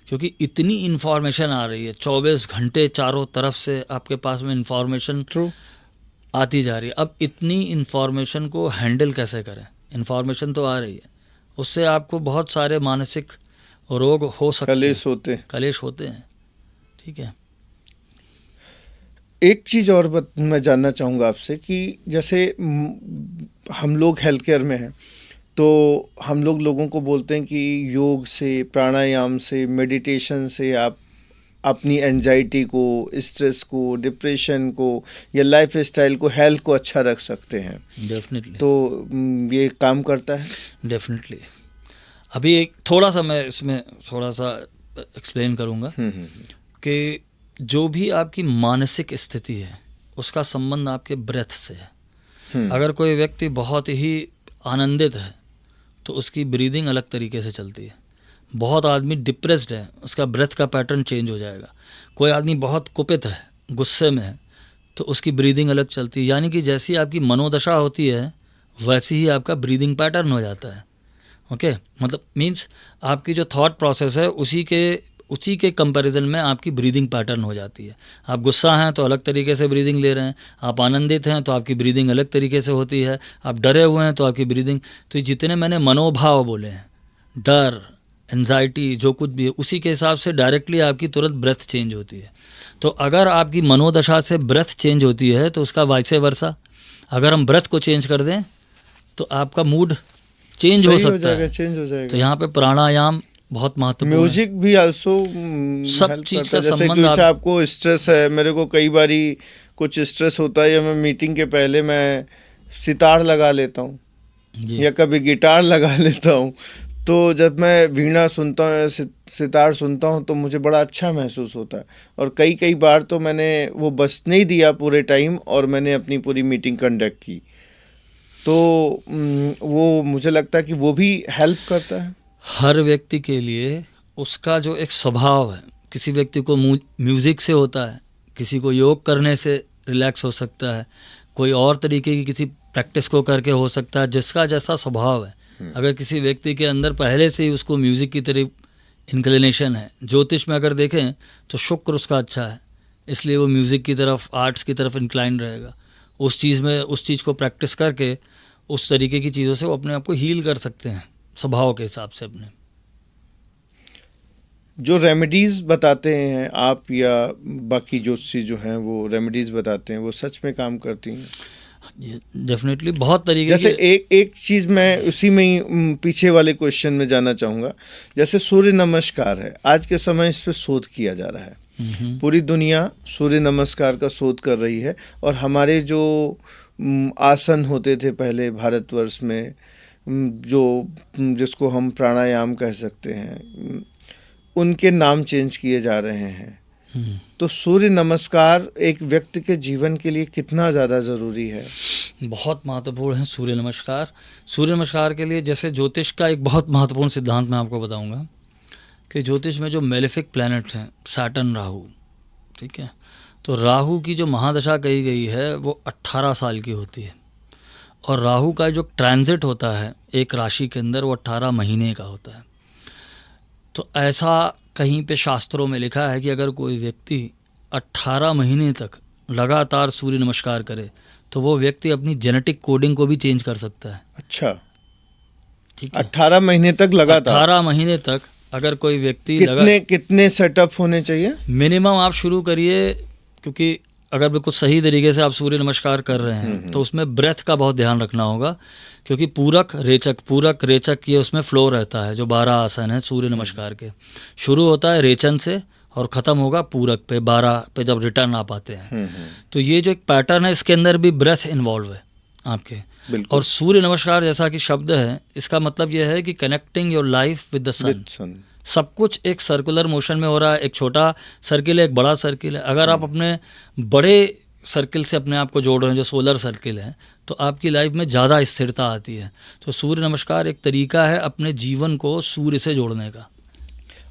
S2: क्योंकि इतनी इन्फॉर्मेशन आ रही है 24 घंटे चारों तरफ से आपके पास में इन्फॉर्मेशन आती जा रही है। अब इतनी इन्फॉर्मेशन को हैंडल कैसे करें? इन्फॉर्मेशन तो आ रही है, उससे आपको बहुत सारे मानसिक रोग हो सकते हैं, कलेश होते हैं। ठीक है,
S1: एक चीज़ और मैं जानना चाहूँगा आपसे कि जैसे हम लोग हेल्थ केयर में हैं तो हम लोगों को बोलते हैं कि योग से, प्राणायाम से, मेडिटेशन से आप अपनी एंजाइटी को, स्ट्रेस को, डिप्रेशन को या लाइफ स्टाइल को, हेल्थ को अच्छा रख सकते हैं।
S2: डेफिनेटली।
S1: तो ये काम करता है?
S2: डेफिनेटली। अभी एक थोड़ा सा मैं इसमें थोड़ा सा एक्सप्लेन करूँगा कि जो भी आपकी मानसिक स्थिति है उसका संबंध आपके ब्रेथ से है। अगर कोई व्यक्ति बहुत ही आनंदित है तो उसकी ब्रीदिंग अलग तरीके से चलती है। बहुत आदमी डिप्रेस्ड है, उसका ब्रेथ का पैटर्न चेंज हो जाएगा। कोई आदमी बहुत कुपित है, गुस्से में है, तो उसकी ब्रीदिंग अलग चलती है। यानी कि जैसी आपकी मनोदशा होती है वैसी ही आपका ब्रीदिंग पैटर्न हो जाता है। ओके, मतलब मीन्स आपकी जो थॉट प्रोसेस है उसी के कंपैरिजन में आपकी ब्रीदिंग पैटर्न हो जाती है। आप गुस्सा हैं तो अलग तरीके से ब्रीदिंग ले रहे हैं, आप आनंदित हैं तो आपकी ब्रीदिंग अलग तरीके से होती है, आप डरे हुए हैं तो आपकी ब्रीदिंग। तो जितने मैंने मनोभाव बोले हैं, डर, एंजाइटी, जो कुछ भी है, उसी के हिसाब से डायरेक्टली आपकी तुरंत ब्रेथ चेंज होती है। तो अगर आपकी मनोदशा से ब्रेथ चेंज होती है तो उसका वाइसे वर्सा, अगर हम ब्रेथ को चेंज कर दें तो आपका मूड चेंज हो सकता है,
S1: चेंज हो जाएगा।
S2: तो यहाँ पे प्राणायाम बहुत महत्वपूर्ण है।
S1: म्यूजिक भी आल्सो
S2: सब चीज का
S1: जैसे
S2: संबंध।
S1: आपको स्ट्रेस है, मेरे को कई बारी कुछ स्ट्रेस होता है या मैं मीटिंग के पहले मैं सितार लगा लेता हूँ या कभी गिटार लगा लेता हूँ। तो जब मैं वीणा सुनता हूँ, सितार सुनता हूँ तो मुझे बड़ा अच्छा महसूस होता है। और कई बार तो मैंने वो बस नहीं दिया पूरे टाइम और मैंने अपनी पूरी मीटिंग कंडक्ट की। तो वो मुझे लगता है कि वो भी हेल्प करता है।
S2: हर व्यक्ति के लिए उसका जो एक स्वभाव है, किसी व्यक्ति को म्यूज़िक से होता है, किसी को योग करने से रिलैक्स हो सकता है, कोई और तरीके की किसी प्रैक्टिस को करके हो सकता है, जिसका जैसा स्वभाव है। अगर किसी व्यक्ति के अंदर पहले से ही उसको म्यूज़िक की तरफ इंक्लिनेशन है, ज्योतिष में अगर देखें तो शुक्र उसका अच्छा है, इसलिए वो म्यूज़िक की तरफ, आर्ट्स की तरफ इंक्लाइन रहेगा। उस चीज़ को प्रैक्टिस करके उस तरीके की चीज़ों से वो अपने आप को हील कर सकते हैं स्वभाव के हिसाब से। अपने
S1: जो रेमेडीज़ बताते हैं आप या बाकी जो चीज़ जो हैं वो रेमेडीज़ बताते हैं, वो सच में काम करती हैं?
S2: डेफिनेटली बहुत तरीके।
S1: जैसे एक चीज़ मैं उसी में ही पीछे वाले क्वेश्चन में जाना चाहूँगा। जैसे सूर्य नमस्कार है, आज के समय इस पर शोध किया जा रहा है पूरी दुनिया सूर्य नमस्कार का शोध कर रही है। और हमारे जो आसन होते थे पहले भारतवर्ष में, जिसको हम प्राणायाम कह सकते हैं, उनके नाम चेंज किए जा रहे हैं। तो सूर्य नमस्कार एक व्यक्ति के जीवन के लिए कितना ज़्यादा ज़रूरी है?
S2: बहुत महत्वपूर्ण है सूर्य नमस्कार। सूर्य नमस्कार के लिए जैसे ज्योतिष का एक बहुत महत्वपूर्ण सिद्धांत मैं आपको बताऊंगा कि ज्योतिष में जो मेलेफिक प्लैनेट्स हैं, सैटर्न, राहु, ठीक है, तो राहु की जो महादशा कही गई है वो 18 साल की होती है, और राहु का जो ट्रांजिट होता है एक राशि के अंदर वो 18 महीने का होता है। तो ऐसा कहीं पे शास्त्रों में लिखा है कि अगर कोई व्यक्ति 18 महीने तक लगातार सूर्य नमस्कार करे तो वो व्यक्ति अपनी जेनेटिक कोडिंग को भी चेंज कर सकता है।
S1: अच्छा,
S2: ठीक है,
S1: 18 महीने तक लगातार?
S2: 18 महीने तक अगर कोई व्यक्ति
S1: कितने सेटअप होने चाहिए?
S2: मिनिमम आप शुरू करिए, क्योंकि अगर बिल्कुल सही तरीके से आप सूर्य नमस्कार कर रहे हैं तो उसमें ब्रेथ का बहुत ध्यान रखना होगा, क्योंकि पूरक रेचक ये उसमें फ्लो रहता है। जो 12 आसन है सूर्य नमस्कार के, शुरू होता है रेचन से और ख़त्म होगा पूरक पे, 12 पे जब रिटर्न आप आते हैं। तो ये जो एक पैटर्न है इसके अंदर भी ब्रेथ इन्वॉल्व है आपके। और सूर्य नमस्कार जैसा कि शब्द है, इसका मतलब यह है कि connecting your life with the sun. सब कुछ एक सर्कुलर मोशन में हो रहा है। एक छोटा सर्किल है, एक बड़ा सर्किल है। अगर आप अपने बड़े सर्किल से अपने आप को जोड़ रहे हैं, जो सोलर सर्किल है, तो आपकी लाइफ में ज़्यादा स्थिरता आती है। तो सूर्य नमस्कार एक तरीका है अपने जीवन को सूर्य से जोड़ने का।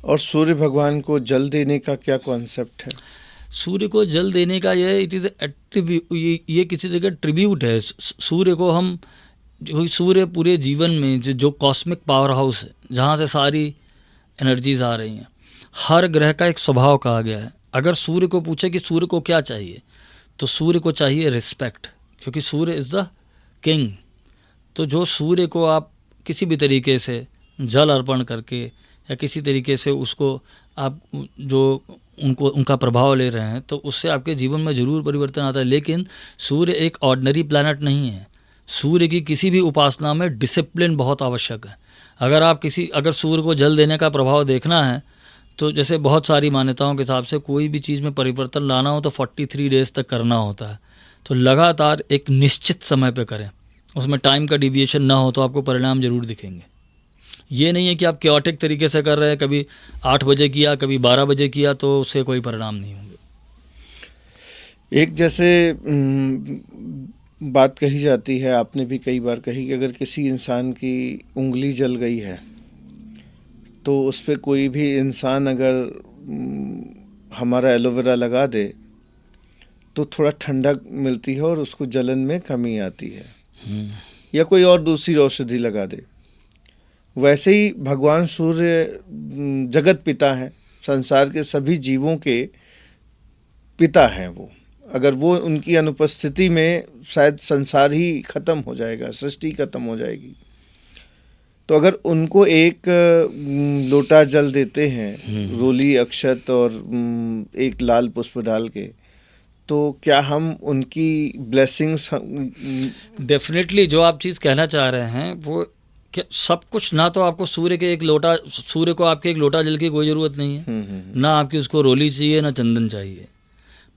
S1: और सूर्य भगवान को जल देने का क्या कॉन्सेप्ट है?
S2: सूर्य को जल देने का इट इज़ ये किसी तरह का ट्रिब्यूट है। सूर्य को हम सूर्य पूरे जीवन में जो कॉस्मिक पावर हाउस है, जहाँ से सारी एनर्जीज आ रही हैं, हर ग्रह का एक स्वभाव कहा गया है। अगर सूर्य को पूछे कि सूर्य को क्या चाहिए, तो सूर्य को चाहिए रिस्पेक्ट, क्योंकि सूर्य इज़ द किंग। तो जो सूर्य को आप किसी भी तरीके से जल अर्पण करके या किसी तरीके से उसको आप जो उनका प्रभाव ले रहे हैं, तो उससे आपके जीवन में ज़रूर परिवर्तन आता है। लेकिन सूर्य एक ऑर्डिनरी प्लैनेट नहीं है। सूर्य की किसी भी उपासना में डिसिप्लिन बहुत आवश्यक है। अगर सूर्य को जल देने का प्रभाव देखना है, तो जैसे बहुत सारी मान्यताओं के हिसाब से कोई भी चीज़ में परिवर्तन लाना हो तो 43 डेज़ तक करना होता है। तो लगातार एक निश्चित समय पे करें, उसमें टाइम का डिविएशन ना हो, तो आपको परिणाम जरूर दिखेंगे। ये नहीं है कि आप क्योटिक तरीके से कर रहे हैं, कभी 8 बजे किया, कभी 12 बजे किया, तो उससे कोई परिणाम नहीं होंगे।
S1: एक जैसे बात कही जाती है, आपने भी कई बार कही, कि अगर किसी इंसान की उंगली जल गई है तो उस पर कोई भी इंसान अगर हमारा एलोवेरा लगा दे तो थोड़ा ठंडक मिलती है और उसको जलन में कमी आती है, या कोई और दूसरी औषधि लगा दे। वैसे ही भगवान सूर्य जगत पिता हैं, संसार के सभी जीवों के पिता हैं वो। अगर वो उनकी अनुपस्थिति में शायद संसार ही खत्म हो जाएगा, सृष्टि खत्म हो जाएगी। तो अगर उनको एक लोटा जल देते हैं, रोली, अक्षत और एक लाल पुष्प डाल के, तो क्या हम उनकी ब्लेसिंग्स?
S2: डेफिनेटली जो आप चीज़ कहना चाह रहे हैं वो सब कुछ, ना तो आपको सूर्य को आपके एक लोटा जल की कोई ज़रूरत नहीं है, ना आपकी उसको रोली चाहिए, ना चंदन चाहिए।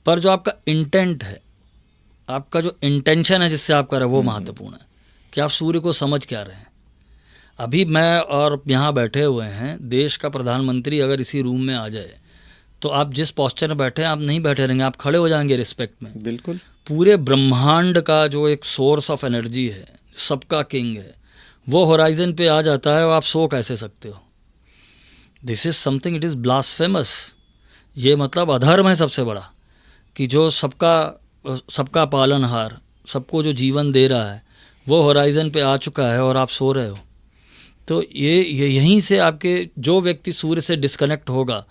S2: पर जो आपका इंटेंट है, आपका जो इंटेंशन है जिससे आप कर रहे हैं, वो महत्वपूर्ण है कि आप सूर्य को समझ क्या रहे हैं। अभी मैं और यहाँ बैठे हुए हैं, देश का प्रधानमंत्री अगर इसी रूम में आ जाए तो आप जिस पोस्चर में बैठे हैं, आप नहीं बैठे रहेंगे, आप खड़े हो जाएंगे रिस्पेक्ट में।
S1: बिल्कुल। पूरे
S2: ब्रह्मांड का जो एक सोर्स ऑफ एनर्जी है, सबका किंग है, वो होराइजन पे आ जाता है और आप सो कैसे सकते हो? This is something, it is blasphemous. ये मतलब अधर्म है सबसे बड़ा, कि जो सबका पालनहार, सबको जो जीवन दे रहा है, वो होराइजन पे आ चुका है और आप सो रहे हो। तो ये यहीं से आपके जो व्यक्ति सूर्य से डिस्कनेक्ट होगा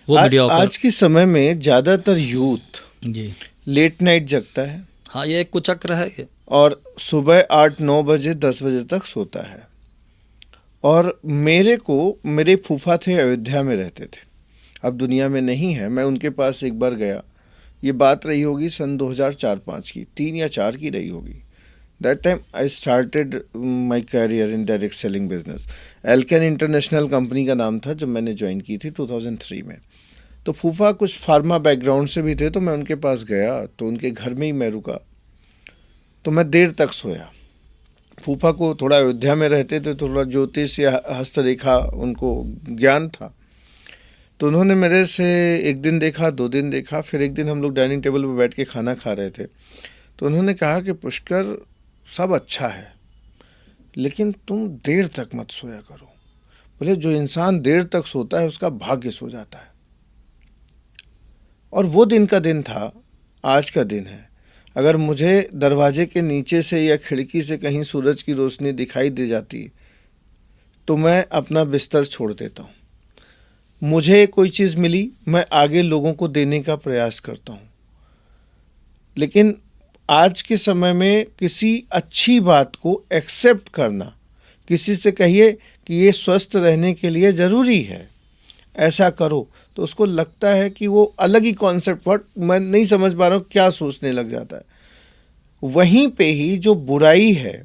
S2: वो
S1: आज के समय में ज़्यादातर यूथ
S2: जी
S1: लेट नाइट जगता है।
S2: हाँ, ये एक कुचक्र है ये।
S1: और सुबह 8-9 बजे 10 बजे तक सोता है। और मेरे फूफा थे, अयोध्या में रहते थे, अब दुनिया में नहीं है। मैं उनके पास एक बार गया, ये बात रही होगी सन 2004-05 की, 3 या 4 की रही होगी। That time I started my career in direct selling business. Elken international company का नाम था जब मैंने ज्वाइन की थी 2003 में। तो फूफा कुछ फार्मा बैकग्राउंड से भी थे, तो मैं उनके पास गया, तो उनके घर में ही मैं रुका, तो मैं देर तक सोया। फूफा को थोड़ा अयोध्या में रहते थे, थोड़ा ज्योतिष या हस्तरेखा उनको ज्ञान था, तो उन्होंने मेरे से एक दिन देखा, 2 दिन देखा, फिर एक दिन हम लोग डाइनिंग टेबल पर बैठ के खाना खा रहे थे, तो उन्होंने कहा कि पुष्कर सब अच्छा है, लेकिन तुम देर तक मत सोया करो। बोले जो इंसान देर तक सोता है उसका भाग्य सो जाता है। और वो दिन का दिन था, आज का दिन है। अगर मुझे दरवाजे के नीचे से या खिड़की से कहीं सूरज की रोशनी दिखाई दे जाती तो मैं अपना बिस्तर छोड़ देता हूँ। मुझे कोई चीज़ मिली, मैं आगे लोगों को देने का प्रयास करता हूँ। लेकिन आज के समय में किसी अच्छी बात को एक्सेप्ट करना, किसी से कहिए कि ये स्वस्थ रहने के लिए ज़रूरी है, ऐसा करो, तो उसको लगता है कि वो अलग ही कॉन्सेप्ट, वर्ड मैं नहीं समझ पा रहा हूँ, क्या सोचने लग जाता है। वहीं पे ही जो बुराई है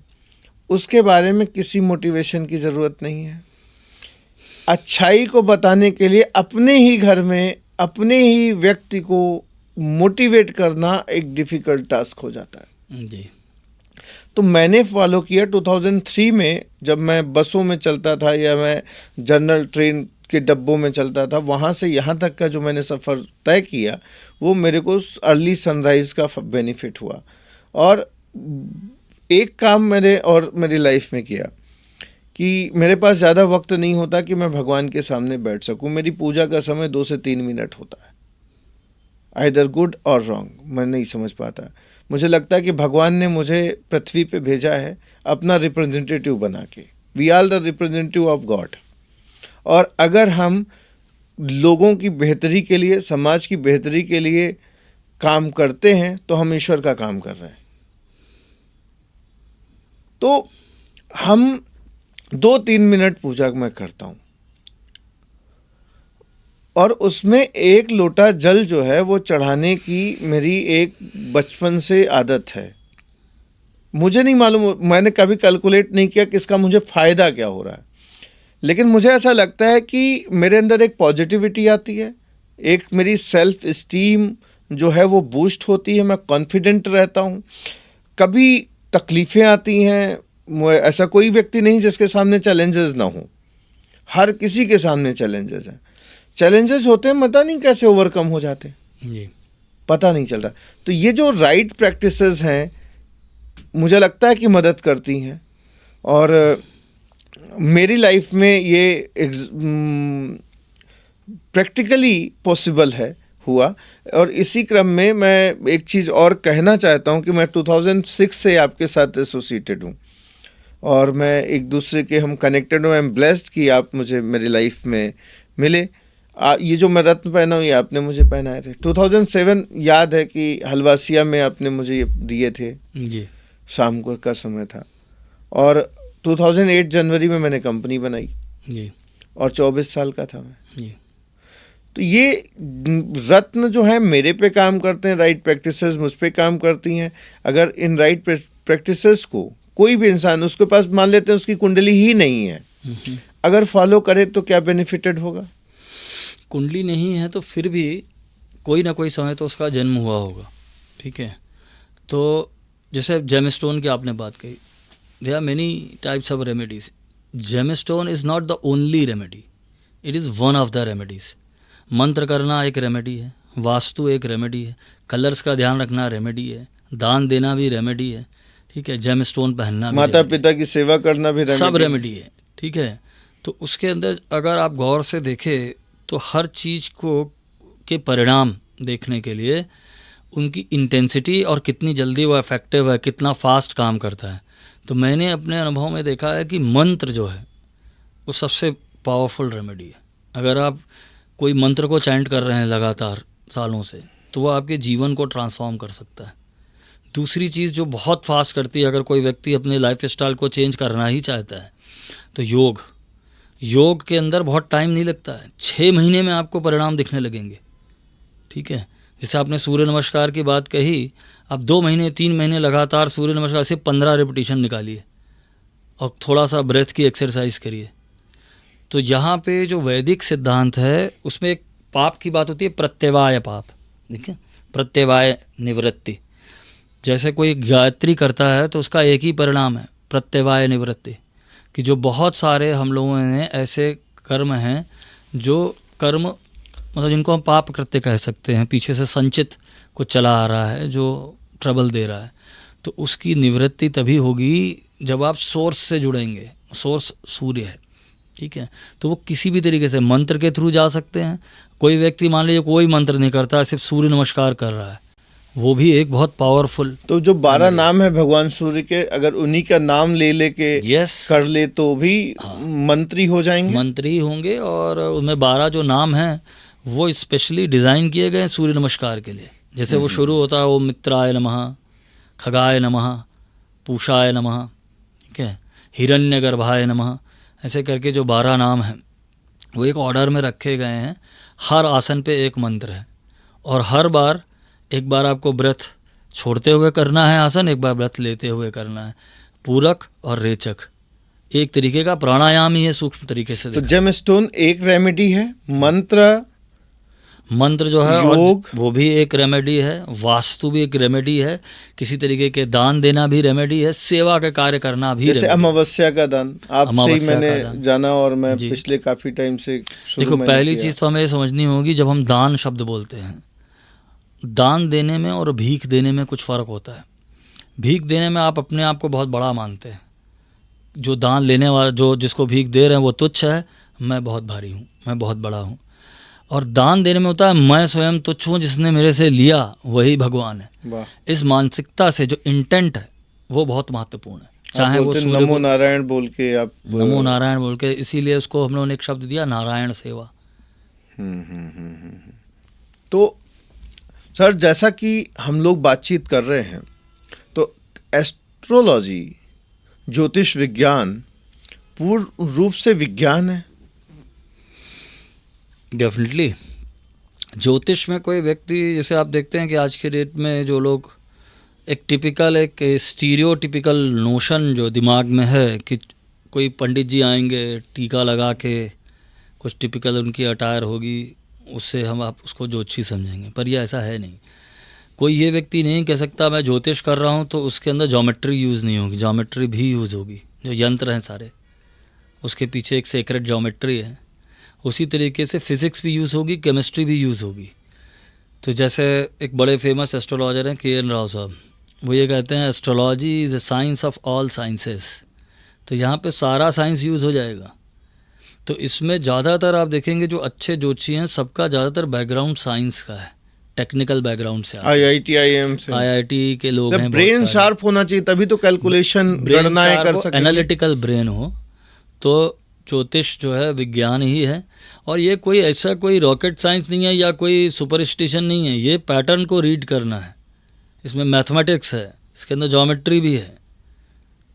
S1: उसके बारे में किसी मोटिवेशन की ज़रूरत नहीं है। अच्छाई को बताने के लिए अपने ही घर में अपने ही व्यक्ति को मोटिवेट करना एक डिफ़िकल्ट टास्क हो जाता है
S2: जी।
S1: तो मैंने फॉलो किया 2003 में, जब मैं बसों में चलता था या मैं जनरल ट्रेन के डब्बों में चलता था, वहाँ से यहाँ तक का जो मैंने सफ़र तय किया वो मेरे को अर्ली सनराइज़ का बेनिफिट हुआ। और एक काम मैंने और मेरी लाइफ में किया कि मेरे पास ज़्यादा वक्त नहीं होता कि मैं भगवान के सामने बैठ सकूं। मेरी पूजा का समय 2 से 3 मिनट होता है, आइदर गुड और रॉन्ग, मैं नहीं समझ पाता। मुझे लगता है कि भगवान ने मुझे पृथ्वी पे भेजा है अपना रिप्रेजेंटेटिव बना के। We are the representative of God. और अगर हम लोगों की बेहतरी के लिए, समाज की बेहतरी के लिए काम करते हैं तो हम ईश्वर का काम कर रहे हैं। तो हम 2-3 मिनट पूजा मैं करता हूँ और उसमें 1 लोटा जल जो है वो चढ़ाने की मेरी एक बचपन से आदत है। मुझे नहीं मालूम, मैंने कभी कैलकुलेट नहीं किया कि इसका मुझे फ़ायदा क्या हो रहा है, लेकिन मुझे ऐसा लगता है कि मेरे अंदर एक पॉजिटिविटी आती है, एक मेरी सेल्फ इस्टीम जो है वो बूस्ट होती है, मैं कॉन्फिडेंट रहता हूँ। कभी तकलीफ़ें आती हैं, ऐसा कोई व्यक्ति नहीं जिसके सामने चैलेंजेस ना हो, हर किसी के सामने चैलेंजेस हैं। चैलेंजेस होते हैं, पता नहीं कैसे ओवरकम हो जाते
S2: जी,
S1: पता नहीं चलता। तो ये जो राइट प्रैक्टिसेस हैं मुझे लगता है कि मदद करती हैं और मेरी लाइफ में ये प्रैक्टिकली पॉसिबल है हुआ। और इसी क्रम में मैं एक चीज़ और कहना चाहता हूँ कि मैं 2006 से आपके साथ एसोसिएटेड हूँ और मैं एक दूसरे के हम कनेक्टेड हूँ। आई एम ब्लेस्ड कि आप मुझे मेरी लाइफ में मिले। ये जो मैं रत्न पहना हूँ ये आपने मुझे पहनाए थे। 2007 याद है कि हलवासिया में आपने मुझे ये दिए थे
S2: जी,
S1: शाम को का समय था। और 2008 जनवरी में मैंने कंपनी बनाई
S2: जी,
S1: और 24 साल का था मैं।
S2: जी,
S1: तो ये रत्न जो है मेरे पे काम करते हैं, राइट प्रैक्टिसेस मुझ पे काम करती हैं। अगर इन राइट प्रैक्टिसेस को कोई भी इंसान, उसके पास मान लेते हैं उसकी कुंडली ही नहीं है, अगर फॉलो करे तो क्या बेनिफिटेड होगा?
S2: कुंडली नहीं है तो फिर भी कोई ना कोई समय तो उसका जन्म हुआ होगा, ठीक है। तो जैसे जेमस्टोन की आपने बात कही, there are many types of remedies. Gemstone is not the only remedy, it is one of the remedies. मंत्र करना एक रेमेडी है, वास्तु एक रेमेडी है, कलर्स का ध्यान रखना रेमेडी है, दान देना भी रेमेडी है, ठीक है, जेमस्टोन पहनना भी,
S1: माता पिता की सेवा करना भी रेमेडी,
S2: सब रेमेडी है, ठीक है। तो उसके अंदर अगर आप गौर से देखें तो हर चीज़ को के परिणाम देखने के लिए उनकी इंटेंसिटी और कितनी जल्दी वो इफ़ेक्टिव है, कितना फास्ट काम करता है। तो मैंने अपने अनुभव में देखा है कि मंत्र जो है वो सबसे पावरफुल रेमेडी है। अगर आप कोई मंत्र को चैंट कर रहे हैं लगातार सालों से तो वो आपके जीवन को ट्रांसफॉर्म कर सकता है। दूसरी चीज़ जो बहुत फास्ट करती है, अगर कोई व्यक्ति अपने लाइफ स्टाइल को चेंज करना ही चाहता है तो योग के अंदर बहुत टाइम नहीं लगता है, 6 महीने में आपको परिणाम दिखने लगेंगे, ठीक है। जैसे आपने सूर्य नमस्कार की बात कही, अब 2 महीने 3 महीने लगातार सूर्य नमस्कार से 15 रिपीटिशन निकालिए और थोड़ा सा ब्रेथ की एक्सरसाइज करिए। तो यहाँ पे जो वैदिक सिद्धांत है उसमें एक पाप की बात होती है प्रत्यवाय पाप, देखिए प्रत्यवाय निवृत्ति। जैसे कोई गायत्री करता है तो उसका एक ही परिणाम है प्रत्यवाय निवृत्ति, कि जो बहुत सारे हम लोगों ने ऐसे कर्म हैं जो कर्म मतलब जिनको हम पाप कृत्य कह सकते हैं, पीछे से संचित कुछ चला आ रहा है जो ट्रबल दे रहा है, तो उसकी निवृत्ति तभी होगी जब आप सोर्स से जुड़ेंगे। सोर्स सूर्य है, ठीक है, तो वो किसी भी तरीके से मंत्र के थ्रू जा सकते हैं। कोई व्यक्ति मान लीजिए कोई मंत्र नहीं करता, सिर्फ सूर्य नमस्कार कर रहा है, वो भी एक बहुत पावरफुल।
S1: तो जो 12 नाम है भगवान सूर्य के, अगर उन्हीं का नाम ले लेके कर ले तो भी मंत्री हो जाएंगे,
S2: मंत्री होंगे। और उनमें 12 जो नाम हैं वो स्पेशली डिज़ाइन किए गए हैं सूर्य नमस्कार के लिए। जैसे वो शुरू होता है, वो मित्राय नमः, खगाय नमः, पूषाय नमः, ठीक है, हिरण्यगर्भाय नमः, ऐसे करके जो 12 नाम हैं वो एक ऑर्डर में रखे गए हैं। हर आसन पे एक मंत्र है, और हर बार एक बार आपको ब्रेथ छोड़ते हुए करना है आसन, एक बार ब्रेथ लेते हुए करना है। पूरक और रेचक एक तरीके का प्राणायाम ही है सूक्ष्म तरीके से।
S1: तो जेम स्टोन एक रेमेडी है,
S2: मंत्र जो है
S1: योग
S2: वो भी एक रेमेडी है, वास्तु भी एक रेमेडी है, किसी तरीके के दान देना भी रेमेडी है, सेवा का कार्य करना भी।
S1: जैसे अमावस्या का दान आपसे ही मैंने जाना, और मैं पिछले काफी टाइम से
S2: देखो, पहली चीज तो हमें ये समझनी होगी, जब हम दान शब्द बोलते हैं, दान देने में और भीख देने में कुछ फ़र्क होता है। भीख देने में आप अपने आप को बहुत बड़ा मानते हैं, जो दान लेने वाला जो जिसको भीख दे रहे हैं वो तुच्छ है, मैं बहुत भारी हूँ, मैं बहुत बड़ा हूँ। और दान देने में होता है मैं स्वयं तुच्छ हूँ, जिसने मेरे से लिया वही भगवान है। इस मानसिकता से जो इंटेंट है वो बहुत महत्वपूर्ण है। चाहे वो
S1: नमो नारायण बोल के, आप
S2: नमो नारायण बोल के, इसीलिए उसको हम लोगों ने एक शब्द दिया नारायण सेवा।
S1: तो सर, जैसा कि हम लोग बातचीत कर रहे हैं, तो एस्ट्रोलॉजी, ज्योतिष विज्ञान पूर्ण रूप से विज्ञान है?
S2: डेफिनेटली। ज्योतिष में कोई व्यक्ति, जैसे आप देखते हैं कि आज के डेट में जो लोग एक स्टीरियोटिपिकल नोशन जो दिमाग में है कि कोई पंडित जी आएंगे टीका लगा के, कुछ टिपिकल उनकी अटायर होगी, उससे हम आप उसको ज्योतिषी समझेंगे, पर यह ऐसा है नहीं। कोई ये व्यक्ति नहीं कह सकता मैं ज्योतिष कर रहा हूँ तो उसके अंदर ज्योमेट्री यूज़ नहीं होगी। ज्योमेट्री भी यूज़ होगी, जो यंत्र हैं सारे उसके पीछे एक सेक्रेट ज्योमेट्री है। उसी तरीके से फिज़िक्स भी यूज़ होगी, केमिस्ट्री भी यूज़ होगी। तो जैसे एक बड़े फेमस एस्ट्रोलॉजर हैं के.एन. राव साहब, वो ये कहते हैं astrology is a science of all sciences. तो यहाँ पे सारा साइंस यूज़ हो जाएगा। तो इसमें ज़्यादातर आप देखेंगे जो अच्छे ज्योतिषी हैं सबका ज़्यादातर बैकग्राउंड साइंस का है, टेक्निकल बैकग्राउंड से,
S1: IIT से,
S2: IIT के लोग हैं।
S1: ब्रेन शार्प होना चाहिए, तभी तो कैलकुलेशन गणनाएं कर सकें।
S2: एनालिटिकल ब्रेन हो तो ज्योतिष जो है विज्ञान ही है। और ये कोई ऐसा कोई रॉकेट साइंस नहीं है या कोई सुपरस्टिशन नहीं है, ये पैटर्न को रीड करना है। इसमें मैथमेटिक्स है, इसके अंदर ज्योमेट्री भी है।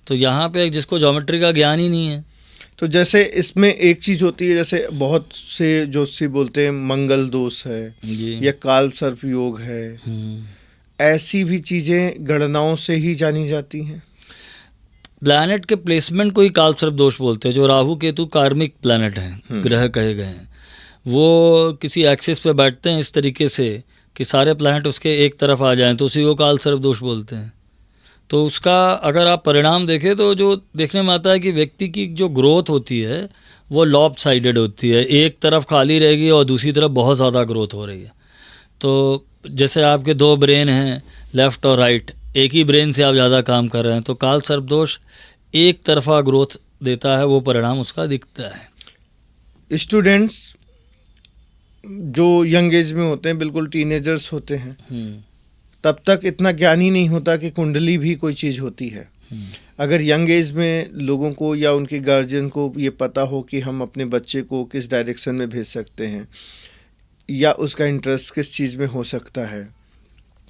S2: तो यहाँ पे जिसको ज्योमेट्री का ज्ञान ही नहीं है,
S1: तो जैसे इसमें एक चीज़ होती है, जैसे बहुत से ज्योतिषी बोलते हैं मंगल दोष है या काल सर्प योग है, ऐसी भी चीज़ें गणनाओं से ही जानी जाती हैं।
S2: प्लैनेट के प्लेसमेंट को ही काल सर्प दोष बोलते हैं। जो राहु केतु कार्मिक प्लैनेट हैं, ग्रह कहे गए हैं, वो किसी एक्सिस पे बैठते हैं इस तरीके से कि सारे प्लैनेट उसके एक तरफ आ जाएं, तो उसी को काल सर्प दोष बोलते हैं। तो उसका अगर आप परिणाम देखें तो जो देखने में आता है कि व्यक्ति की जो ग्रोथ होती है वो लॉप साइडेड होती है, एक तरफ खाली रहेगी और दूसरी तरफ बहुत ज़्यादा ग्रोथ हो रही है। तो जैसे आपके 2 ब्रेन हैं, लेफ़्ट और राइट, एक ही ब्रेन से आप ज़्यादा काम कर रहे हैं, तो काल सर्प दोष एक तरफा ग्रोथ देता है, वो परिणाम उसका दिखता है।
S1: स्टूडेंट्स जो यंग एज में होते हैं, बिल्कुल टीनेजर्स होते हैं, तब तक इतना ज्ञान ही नहीं होता कि कुंडली भी कोई चीज़ होती है। अगर यंग एज में लोगों को या उनके गार्जियन को ये पता हो कि हम अपने बच्चे को किस डायरेक्शन में भेज सकते हैं, या उसका इंटरेस्ट किस चीज़ में हो सकता है,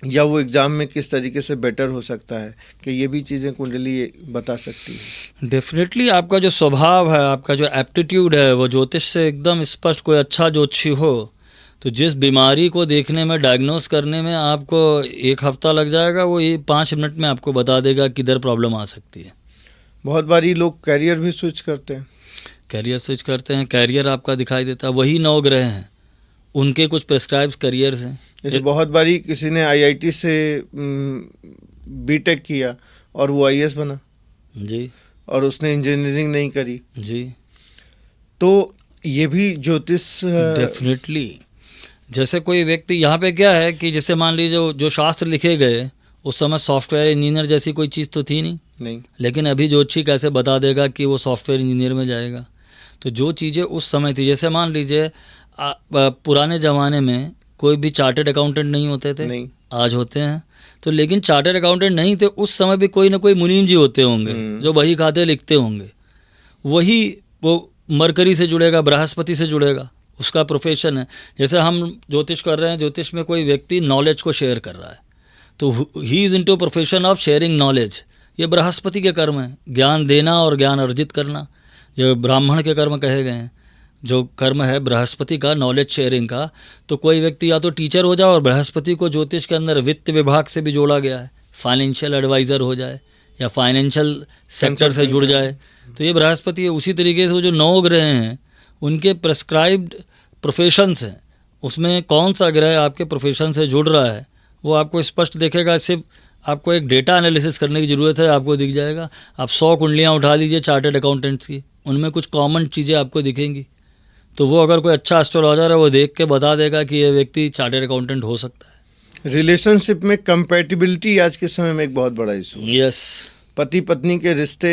S1: या वो एग्ज़ाम में किस तरीके से बेटर हो सकता है, कि ये भी चीज़ें कुंडली बता सकती है।
S2: डेफिनेटली आपका जो स्वभाव है, आपका जो एप्टीट्यूड है, वो ज्योतिष से एकदम स्पष्ट। कोई अच्छा ज्योतिषी हो तो जिस बीमारी को देखने में, डायग्नोस करने में आपको 1 हफ्ता लग जाएगा, वो ये 5 मिनट में आपको बता देगा किधर प्रॉब्लम आ सकती है।
S1: बहुत बारी लोग कैरियर भी स्विच करते हैं।
S2: कैरियर आपका दिखाई देता है। वही 9 ग्रह हैं, उनके कुछ प्रेस्क्राइब्ड करियर्स हैं।
S1: जैसे बहुत बारी किसी ने आईआईटी से बीटेक किया और वो आईएएस बना
S2: जी
S1: और उसने इंजीनियरिंग नहीं करी,
S2: जी,
S1: तो ये भी ज्योतिष
S2: डेफिनेटली। जैसे कोई व्यक्ति यहाँ पे क्या है कि जैसे मान लीजिए जो शास्त्र लिखे गए उस समय सॉफ्टवेयर इंजीनियर जैसी कोई चीज़ तो थी नहीं, लेकिन अभी ज्योतिषी कैसे बता देगा कि वो सॉफ्टवेयर इंजीनियर में जाएगा। तो जो चीज़ें उस समय थी, जैसे मान लीजिए पुराने ज़माने में कोई भी चार्टर्ड अकाउंटेंट नहीं होते थे,
S1: नहीं,
S2: आज होते हैं। तो लेकिन चार्टर्ड अकाउंटेंट नहीं थे उस समय भी कोई ना कोई मुनीम जी होते होंगे जो बही खाते लिखते होंगे। वही वो मरकरी से जुड़ेगा, बृहस्पति से जुड़ेगा, उसका प्रोफेशन है। जैसे हम ज्योतिष कर रहे हैं, ज्योतिष में कोई व्यक्ति नॉलेज को शेयर कर रहा है तो he is into profession of sharing knowledge. ये बृहस्पति के कर्म है, ज्ञान देना और ज्ञान अर्जित करना, ये ब्राह्मण के कर्म कहे गए हैं। जो कर्म है बृहस्पति का, नॉलेज शेयरिंग का, तो कोई व्यक्ति या तो टीचर हो जाए, और बृहस्पति को ज्योतिष के अंदर वित्त विभाग से भी जोड़ा गया है, फाइनेंशियल एडवाइज़र हो जाए या फाइनेंशियल सेक्टर से जुड़ जाए, तो ये बृहस्पति है। उसी तरीके से वो जो 9 ग्रह हैं उनके प्रेस्क्राइब्ड प्रोफेशंस हैं, उसमें कौन सा ग्रह आपके प्रोफेशन से जुड़ रहा है वो आपको स्पष्ट दिखेगा। सिर्फ आपको एक डेटा एनालिसिस करने की ज़रूरत है, आपको दिख जाएगा। आप 100 कुंडलियाँ उठा लीजिए चार्टर्ड अकाउंटेंट्स की, उनमें कुछ कॉमन चीज़ें आपको दिखेंगी। तो वो अगर कोई अच्छा एस्ट्रोलॉजर है वो देख के बता देगा कि ये व्यक्ति चार्टर्ड अकाउंटेंट हो सकता है।
S1: रिलेशनशिप में कंपैटिबिलिटी आज के समय में एक बहुत बड़ा इशू है।
S2: यस,
S1: पति पत्नी के रिश्ते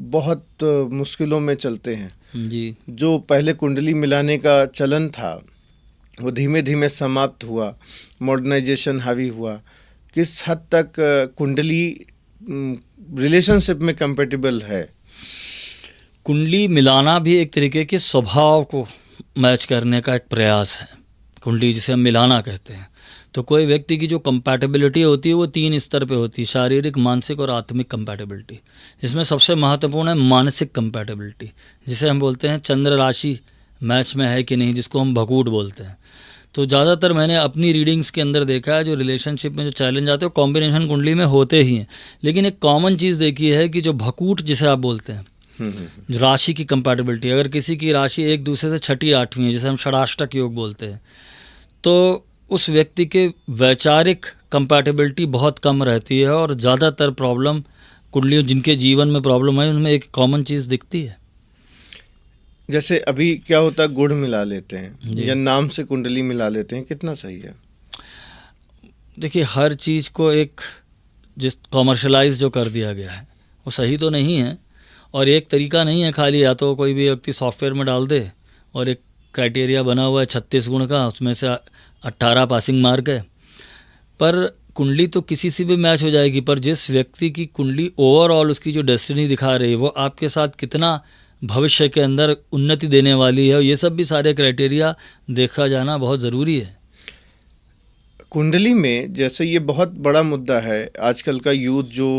S1: बहुत मुश्किलों में चलते हैं
S2: जी।
S1: जो पहले कुंडली मिलाने का चलन था वो धीमे धीमे समाप्त हुआ, मॉडर्नाइजेशन हावी हुआ। किस हद तक कुंडली रिलेशनशिप में कंपैटिबल है?
S2: कुंडली मिलाना भी एक तरीके के स्वभाव को मैच करने का एक प्रयास है। कुंडली जिसे हम मिलाना कहते हैं। तो कोई व्यक्ति की जो कंपैटिबिलिटी होती है वो 3 स्तर पे होती है, शारीरिक, मानसिक और आत्मिक कंपैटिबिलिटी। इसमें सबसे महत्वपूर्ण है मानसिक कंपैटिबिलिटी, जिसे हम बोलते हैं चंद्र राशि मैच में है कि नहीं, जिसको हम भकूट बोलते हैं। तो ज़्यादातर मैंने अपनी रीडिंग्स के अंदर देखा है जो रिलेशनशिप में जो चैलेंज आते हैं वो कॉम्बिनेशन कुंडली में होते ही हैं। लेकिन एक कॉमन चीज़ देखी है कि जो भकूट जिसे आप बोलते हैं, जो राशि की कंपैटिबिलिटी, अगर किसी की राशि एक दूसरे से 6ठी 8वीं है, जिसे हम षडाष्टक योग बोलते हैं, तो उस व्यक्ति के वैचारिक कंपैटिबिलिटी बहुत कम रहती है। और ज़्यादातर प्रॉब्लम कुंडलियों जिनके जीवन में प्रॉब्लम है उनमें एक कॉमन चीज़ दिखती है।
S1: जैसे अभी क्या होता है, गुड़ मिला लेते हैं या नाम से कुंडली मिला लेते हैं, कितना सही है?
S2: देखिए, हर चीज़ को एक जिस कॉमर्शलाइज जो कर दिया गया है वो सही तो नहीं है। और एक तरीका नहीं है खाली, या तो कोई भी व्यक्ति सॉफ्टवेयर में डाल दे और एक क्राइटेरिया बना हुआ है 36 गुण का, उसमें से 18 पासिंग मार्क है, पर कुंडली तो किसी से भी मैच हो जाएगी। पर जिस व्यक्ति की कुंडली ओवरऑल उसकी जो डेस्टिनी दिखा रही है वो आपके साथ कितना भविष्य के अंदर उन्नति देने वाली है, ये सब भी सारे क्राइटेरिया देखा जाना बहुत ज़रूरी है।
S1: कुंडली में जैसे ये बहुत बड़ा मुद्दा है आजकल का यूथ जो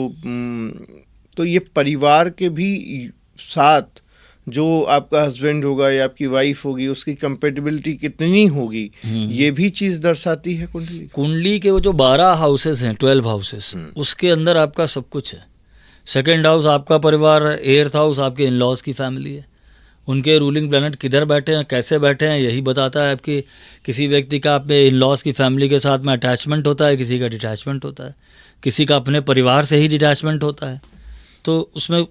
S1: तो ये परिवार के भी साथ जो आपका हस्बैंड होगा या आपकी वाइफ होगी उसकी कंपैटिबिलिटी कितनी होगी, ये भी चीज़ दर्शाती है कुंडली।
S2: कुंडली के वो जो 12 हाउसेस हैं, 12 हाउसेस, उसके अंदर आपका सब कुछ है। 2nd हाउस आपका परिवार है, 8th हाउस आपके इन लॉज की फैमिली है। उनके रूलिंग प्लैनेट किधर बैठे हैं, कैसे बैठे हैं, यही बताता है आपकी किसी व्यक्ति का अपने इन लॉज की फैमिली के साथ में अटैचमेंट होता है, किसी का डिटैचमेंट होता है, किसी का अपने परिवार से ही डिटैचमेंट होता है। तो उसमें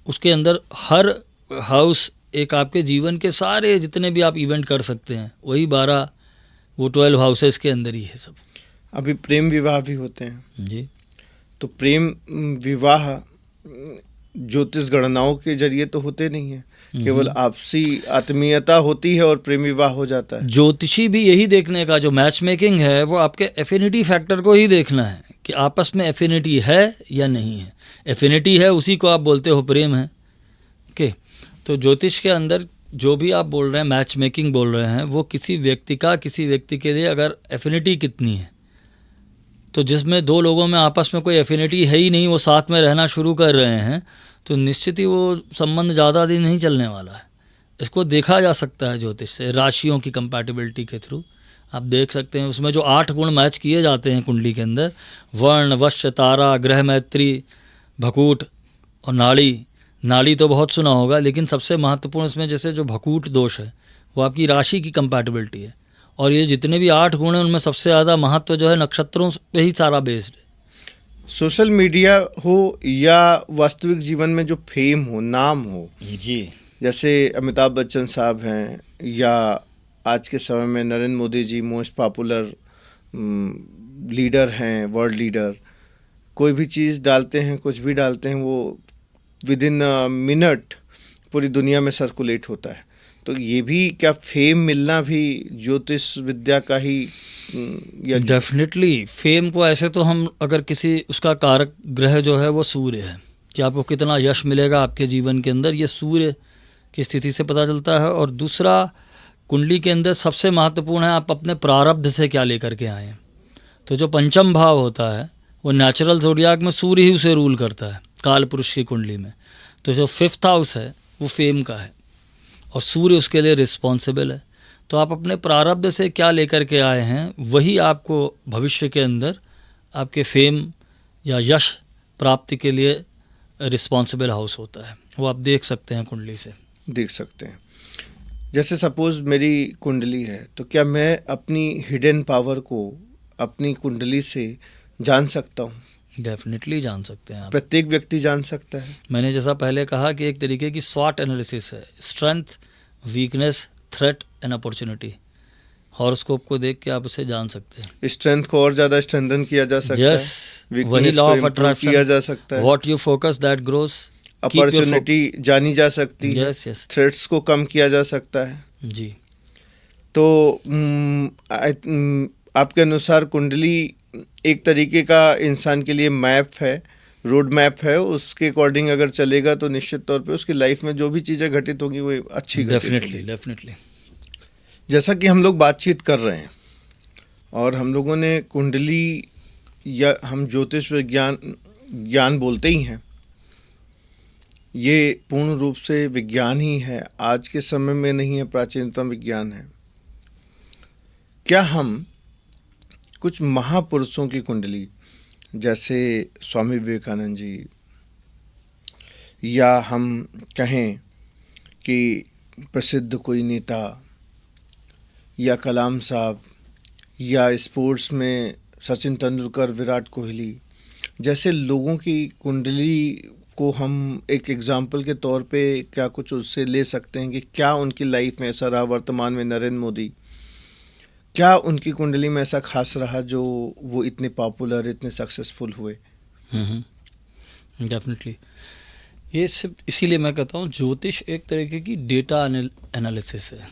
S2: उसके अंदर हर हाउस एक आपके जीवन के सारे जितने भी आप इवेंट कर सकते हैं वही 12 वो 12 हाउसेस के अंदर ही है सब।
S1: अभी प्रेम विवाह भी होते हैं
S2: जी।
S1: तो प्रेम विवाह ज्योतिष गणनाओं के जरिए तो होते नहीं है, केवल आपसी आत्मीयता होती है और प्रेम विवाह हो जाता है।
S2: ज्योतिषी भी यही देखने का, जो मैच मेकिंग है वो आपके एफिनिटी फैक्टर को ही देखना है कि आपस में एफिनिटी है या नहीं है। एफिनिटी है उसी को आप बोलते हो प्रेम है। ओके, तो ज्योतिष के अंदर जो भी आप बोल रहे हैं, मैच मेकिंग बोल रहे हैं, वो किसी व्यक्ति का किसी व्यक्ति के लिए अगर एफिनिटी कितनी है, तो जिसमें 2 लोगों में आपस में कोई एफिनिटी है ही नहीं, वो साथ में रहना शुरू कर रहे हैं, तो निश्चित ही वो संबंध ज़्यादा दिन नहीं चलने वाला है। इसको देखा जा सकता है ज्योतिष से, राशियों की कंपैटिबिलिटी के थ्रू आप देख सकते हैं। उसमें जो 8 गुण मैच किए जाते हैं कुंडली के अंदर, वर्ण, वश्य, तारा, ग्रह मैत्री, भकूट और नाड़ी। नाड़ी तो बहुत सुना होगा, लेकिन सबसे महत्वपूर्ण इसमें जैसे जो भकूट दोष है वो आपकी राशि की कंपैटिबिलिटी है। और ये जितने भी 8 गुण हैं उनमें सबसे ज़्यादा महत्व जो है नक्षत्रों पे ही सारा बेस्ड है।
S1: सोशल मीडिया हो या वास्तविक जीवन में जो फेम हो, नाम हो,
S2: जी,
S1: जैसे अमिताभ बच्चन साहब हैं या आज के समय में Narendra Modi ji most popular leader हैं, वर्ल्ड लीडर, कोई भी चीज़ डालते हैं, कुछ भी डालते हैं, वो विद इन मिनट पूरी दुनिया में सर्कुलेट होता है। तो ये भी क्या फेम मिलना भी ज्योतिष विद्या का ही या
S2: डेफिनेटली फेम को ऐसे तो हम अगर किसी उसका कारक ग्रह जो है वो सूर्य है कि आपको कितना यश मिलेगा आपके जीवन के अंदर, ये सूर्य की स्थिति से पता चलता है। और दूसरा कुंडली के अंदर सबसे महत्वपूर्ण है आप अपने प्रारब्ध से क्या लेकर के आए हैं। तो जो पंचम भाव होता है वो नेचुरल ज़ोडियाक में सूर्य ही उसे रूल करता है काल पुरुष की कुंडली में। तो जो 5th हाउस है वो फेम का है और सूर्य उसके लिए रिस्पॉन्सिबल है। तो आप अपने प्रारब्ध से क्या लेकर के आए हैं वही आपको भविष्य के अंदर आपके फेम या यश प्राप्ति के लिए रिस्पॉन्सिबल हाउस होता है। वो आप देख सकते हैं कुंडली से,
S1: देख सकते हैं। जैसे सपोज मेरी कुंडली है तो क्या मैं अपनी हिडन पावर को अपनी कुंडली से जान सकता हूँ?
S2: डेफिनेटली जान सकते हैं आप।
S1: प्रत्येक व्यक्ति जान सकता है।
S2: मैंने जैसा पहले कहा कि एक तरीके की स्वॉट एनालिसिस है, strength, weakness, threat and opportunity. Horoscope को देख के आप उसे जान सकते हैं।
S1: स्ट्रेंथ को और ज़्यादा स्ट्रेंथन किया जा सकता
S2: Yes,
S1: है,
S2: वही
S1: weakness
S2: लॉ
S1: को
S2: ऑफ
S1: improve
S2: अट्रैक्शन,
S1: किया जा सकता है,
S2: what you focus that grows,
S1: opportunity जानी जा सकती है,
S2: यस यस
S1: थ्रेट्स को कम किया जा सकता है।
S2: जी।
S1: तो आपके अनुसार कुंडली एक तरीके का इंसान के लिए मैप है, रोड मैप है, उसके अकॉर्डिंग अगर चलेगा तो निश्चित तौर पे उसकी लाइफ में जो भी चीज़ें घटित होंगी वो अच्छी घटित
S2: डेफिनेटली
S1: होंगी।
S2: डेफिनेटली।
S1: जैसा कि हम लोग बातचीत कर रहे हैं और हम लोगों ने कुंडली या हम ज्योतिष ज्ञान बोलते ही हैं, ये पूर्ण रूप से विज्ञान ही है, आज के समय में नहीं है, प्राचीनतम विज्ञान है। क्या हम कुछ महापुरुषों की कुंडली जैसे स्वामी विवेकानंद जी या हम कहें कि प्रसिद्ध कोई नेता या कलाम साहब या स्पोर्ट्स में सचिन तेंदुलकर, विराट कोहली जैसे लोगों की कुंडली को हम एक एग्जाम्पल के तौर पे क्या कुछ उससे ले सकते हैं कि क्या उनकी लाइफ में ऐसा रहा? वर्तमान में नरेंद्र मोदी, क्या उनकी कुंडली में ऐसा खास रहा जो वो इतने पॉपुलर, इतने सक्सेसफुल हुए?
S2: डेफिनेटली। ये सिर्फ इसीलिए मैं कहता हूँ ज्योतिष एक तरीके की डेटा एनालिसिस है।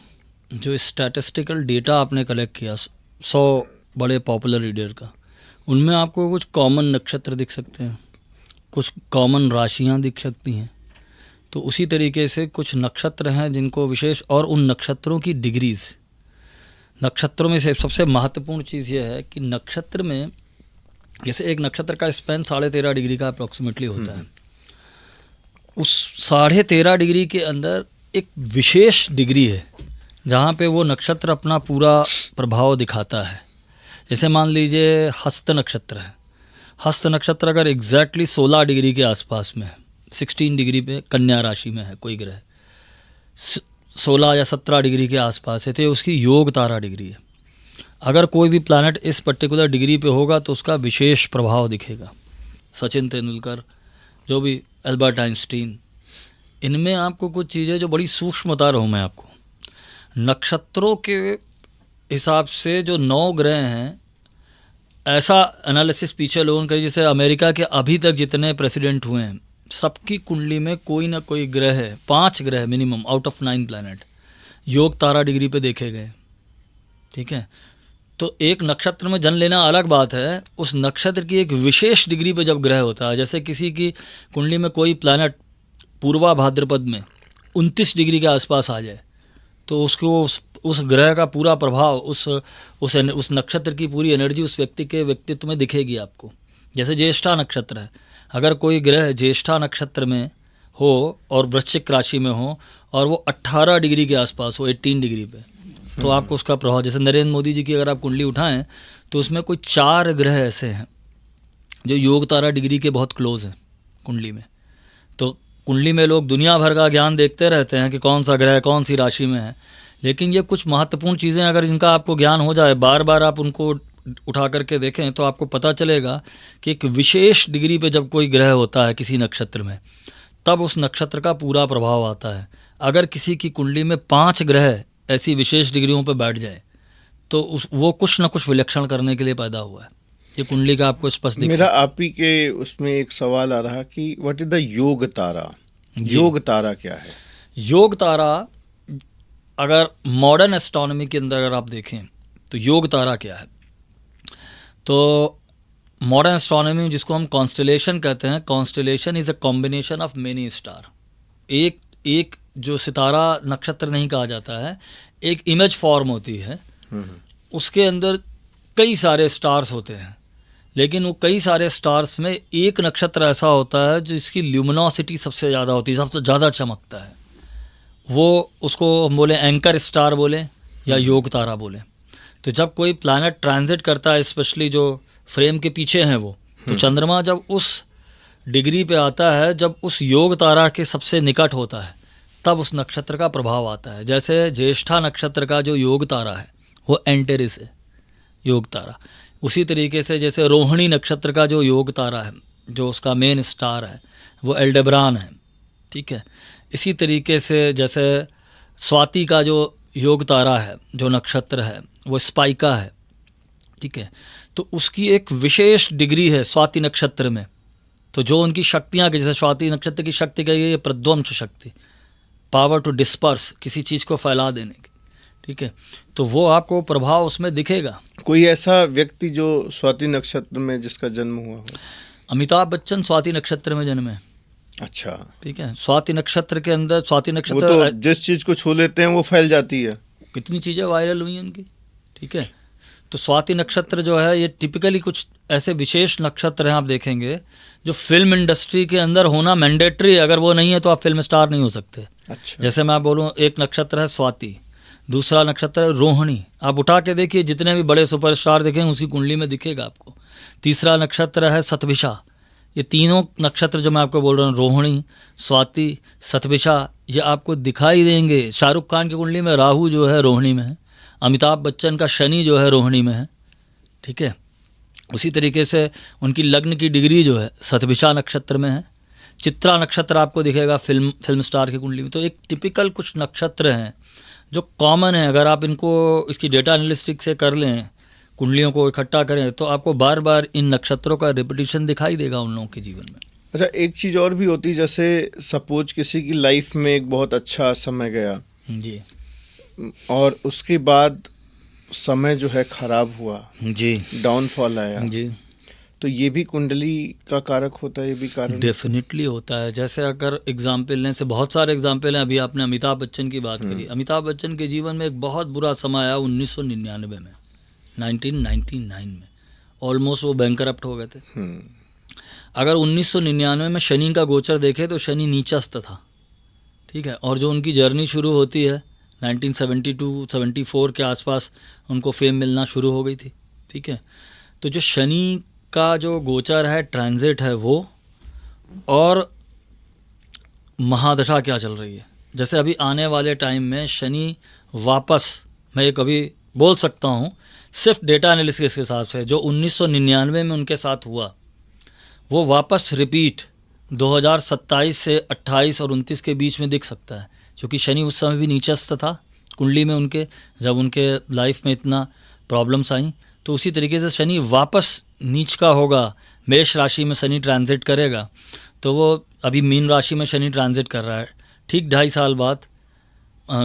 S2: जो स्टैटिस्टिकल डेटा आपने कलेक्ट किया 100 बड़े पॉपुलर लीडर का, उनमें आपको कुछ कॉमन नक्षत्र दिख सकते हैं, कुछ कॉमन राशियाँ दिख सकती हैं। तो उसी तरीके से कुछ नक्षत्र हैं जिनको विशेष, और उन नक्षत्रों की डिग्रीज। नक्षत्रों में से सबसे महत्वपूर्ण चीज़ ये है कि नक्षत्र में जैसे एक नक्षत्र का स्पैन 13.5 डिग्री का अप्रॉक्सीमेटली होता है, उस 13.5 डिग्री के अंदर एक विशेष डिग्री है जहाँ पे वो नक्षत्र अपना पूरा प्रभाव दिखाता है। जैसे मान लीजिए हस्त नक्षत्र है, हस्त नक्षत्र अगर एग्जैक्टली 16 डिग्री के आसपास में है, 16 डिग्री पे कन्या राशि में है कोई ग्रह, 16 या 17 डिग्री के आसपास है, तो उसकी योग तारा डिग्री है। अगर कोई भी प्लैनेट इस पर्टिकुलर डिग्री पे होगा तो उसका विशेष प्रभाव दिखेगा। सचिन तेंदुलकर, जो भी एल्बर्ट आइंस्टीन, इनमें आपको कुछ चीज़ें जो बड़ी सूक्ष्म बता रहा हूँ मैं आपको। नक्षत्रों के हिसाब से जो 9 ग्रह हैं, ऐसा एनालिसिस पीछे लोगों का, जैसे अमेरिका के अभी तक जितने प्रेसिडेंट हुए हैं सबकी कुंडली में कोई ना कोई ग्रह है, 5 ग्रह मिनिमम आउट ऑफ 9 प्लैनेट योग तारा डिग्री पे देखे गए। ठीक है, तो एक नक्षत्र में जन्म लेना अलग बात है, उस नक्षत्र की एक विशेष डिग्री पे जब ग्रह होता है, जैसे किसी की कुंडली में कोई प्लैनेट पूर्वा भाद्रपद में 29 डिग्री के आसपास आ जाए तो उसको उस ग्रह का पूरा प्रभाव उस नक्षत्र की पूरी एनर्जी उस व्यक्ति के व्यक्तित्व में दिखेगी आपको। जैसे ज्येष्ठा नक्षत्र है, अगर कोई ग्रह ज्येष्ठा नक्षत्र में हो और वृश्चिक राशि में हो और वो 18 डिग्री के आसपास हो, 18 डिग्री पे, तो आपको उसका प्रभाव, जैसे नरेंद्र मोदी जी की अगर आप कुंडली उठाएं तो उसमें कोई 4 ग्रह ऐसे हैं जो योग तारा डिग्री के बहुत क्लोज हैं कुंडली में। तो कुंडली में लोग दुनिया भर का ज्ञान देखते रहते हैं कि कौन सा ग्रह कौन सी राशि में है, लेकिन ये कुछ महत्वपूर्ण चीज़ें अगर इनका आपको ज्ञान हो जाए, बार बार आप उनको उठा करके देखें, तो आपको पता चलेगा कि एक विशेष डिग्री पे जब कोई ग्रह होता है किसी नक्षत्र में, तब उस नक्षत्र का पूरा प्रभाव आता है। अगर किसी की कुंडली में 5 ग्रह ऐसी विशेष डिग्रियों पे बैठ जाए तो वो कुछ ना कुछ विलक्षण करने के लिए पैदा हुआ है। ये कुंडली का आपको स्पष्ट दिख
S1: मेरा आप ही के उसमें एक सवाल आ रहा कि व्हाट इज द योग तारा? योग तारा क्या है?
S2: योग तारा, अगर मॉडर्न एस्ट्रोनॉमी के अंदर अगर आप देखें तो योग तारा क्या है, तो मॉडर्न एस्ट्रोनॉमी जिसको हम कॉन्स्टलेशन कहते हैं, constellation is a combination of many star. एक जो सितारा नक्षत्र नहीं कहा जाता है, एक इमेज फॉर्म होती है, उसके अंदर कई सारे स्टार्स होते हैं, लेकिन वो कई सारे स्टार्स में एक नक्षत्र ऐसा होता है जिसकी ल्यूमिनोसिटी सबसे ज़्यादा होती है, सबसे ज़्यादा चमकता है। वो उसको हम बोले एंकर स्टार बोले या योग तारा बोले। तो जब कोई प्लैनेट ट्रांजिट करता है, स्पेशली जो फ्रेम के पीछे हैं वो, तो चंद्रमा जब उस डिग्री पे आता है, जब उस योग तारा के सबसे निकट होता है, तब उस नक्षत्र का प्रभाव आता है। जैसे ज्येष्ठा नक्षत्र का जो योग तारा है वो एंटेरिस है, योग तारा। उसी तरीके से जैसे रोहिणी नक्षत्र का जो योग तारा है, जो उसका मेन स्टार है, वो एल्डेब्रान है, ठीक है। इसी तरीके से जैसे स्वाति का जो योग तारा है, जो नक्षत्र है, वो स्पाइका है, ठीक है। तो उसकी एक विशेष डिग्री है स्वाति नक्षत्र में। तो जो उनकी शक्तियाँ की, जैसे स्वाति नक्षत्र की शक्ति कही है प्रध्वंस शक्ति, पावर टू डिस्पर्स, किसी चीज़ को फैला देने की, ठीक है। तो वो आपको प्रभाव उसमें दिखेगा।
S1: कोई ऐसा व्यक्ति जो स्वाति नक्षत्र में जिसका जन्म हुआ हो?
S2: अमिताभ बच्चन स्वाति नक्षत्र में जन्मे।
S1: अच्छा,
S2: ठीक है। स्वाति नक्षत्र के अंदर, स्वाति
S1: वो
S2: नक्षत्र
S1: तो जिस चीज़ को छू लेते हैं वो फैल जाती है।
S2: कितनी चीज़ें वायरल हुई हैं उनकी, ठीक है। तो स्वाति नक्षत्र जो है ये टिपिकली कुछ ऐसे विशेष नक्षत्र हैं, आप देखेंगे जो फिल्म इंडस्ट्री के अंदर होना मैंडेटरी है। अगर वो नहीं है तो आप फिल्म स्टार नहीं हो सकते।
S1: अच्छा,
S2: जैसे मैं बोलूँ, एक नक्षत्र है स्वाति, दूसरा नक्षत्र है रोहिणी। आप उठा के देखिए, जितने भी बड़े सुपरस्टार देखेंगे उसकी कुंडली में दिखेगा आपको। तीसरा नक्षत्र है सतभिषा। ये तीनों नक्षत्र जो मैं आपको बोल रहा हूँ, रोहिणी, स्वाति, सतभिषा, ये आपको दिखाई देंगे। शाहरुख खान की कुंडली में राहु जो है रोहिणी में है, अमिताभ बच्चन का शनि जो है रोहिणी में है, ठीक है। उसी तरीके से उनकी लग्न की डिग्री जो है सतभिषा नक्षत्र में है। चित्रा नक्षत्र आपको दिखेगा फिल्म स्टार की कुंडली में। तो एक टिपिकल कुछ नक्षत्र हैं जो कॉमन है। अगर आप इनको इसकी डेटा एनालिस्टिक से कर लें, कुंडलियों को इकट्ठा करें, तो आपको बार बार इन नक्षत्रों का रिपीटिशन दिखाई देगा उन लोगों के जीवन में।
S1: अच्छा, एक चीज़ और भी होती है, जैसे सपोज किसी की लाइफ में एक बहुत अच्छा समय गया
S2: जी,
S1: और उसके बाद समय जो है खराब हुआ
S2: जी,
S1: डाउनफॉल आया
S2: जी,
S1: तो ये भी कुंडली का कारक होता है, ये भी कारण
S2: डेफिनेटली होता है। जैसे अगर एग्जाम्पल लें, से बहुत सारे एग्जाम्पल हैं। अभी आपने अमिताभ बच्चन की बात करी। अमिताभ बच्चन के जीवन में एक बहुत बुरा समय आया 1999 में, 1999 में ऑलमोस्ट वो बैंकरप्ट हो गए थे। अगर 1999 में शनि का गोचर देखे तो शनि नीचस्थ था, ठीक है। और जो उनकी जर्नी शुरू होती है 1972-74 के आसपास उनको फेम मिलना शुरू हो गई थी, ठीक है। तो जो शनि का जो गोचर है, ट्रांजिट है वो, और महादशा क्या चल रही है। जैसे अभी आने वाले टाइम में शनि वापस, मैं ये कभी बोल सकता हूँ सिर्फ डेटा एनालिसिस के हिसाब से, जो 1999 में उनके साथ हुआ वो वापस रिपीट 2027 से 28 और 29 के बीच में दिख सकता है, क्योंकि शनि उस समय भी नीचस्थ था कुंडली में उनके, जब उनके लाइफ में इतना प्रॉब्लम्स आई। तो उसी तरीके से शनि वापस नीच का होगा, मेष राशि में शनि ट्रांजिट करेगा। तो वो अभी मीन राशि में शनि ट्रांजिट कर रहा है, ठीक 2.5 साल बाद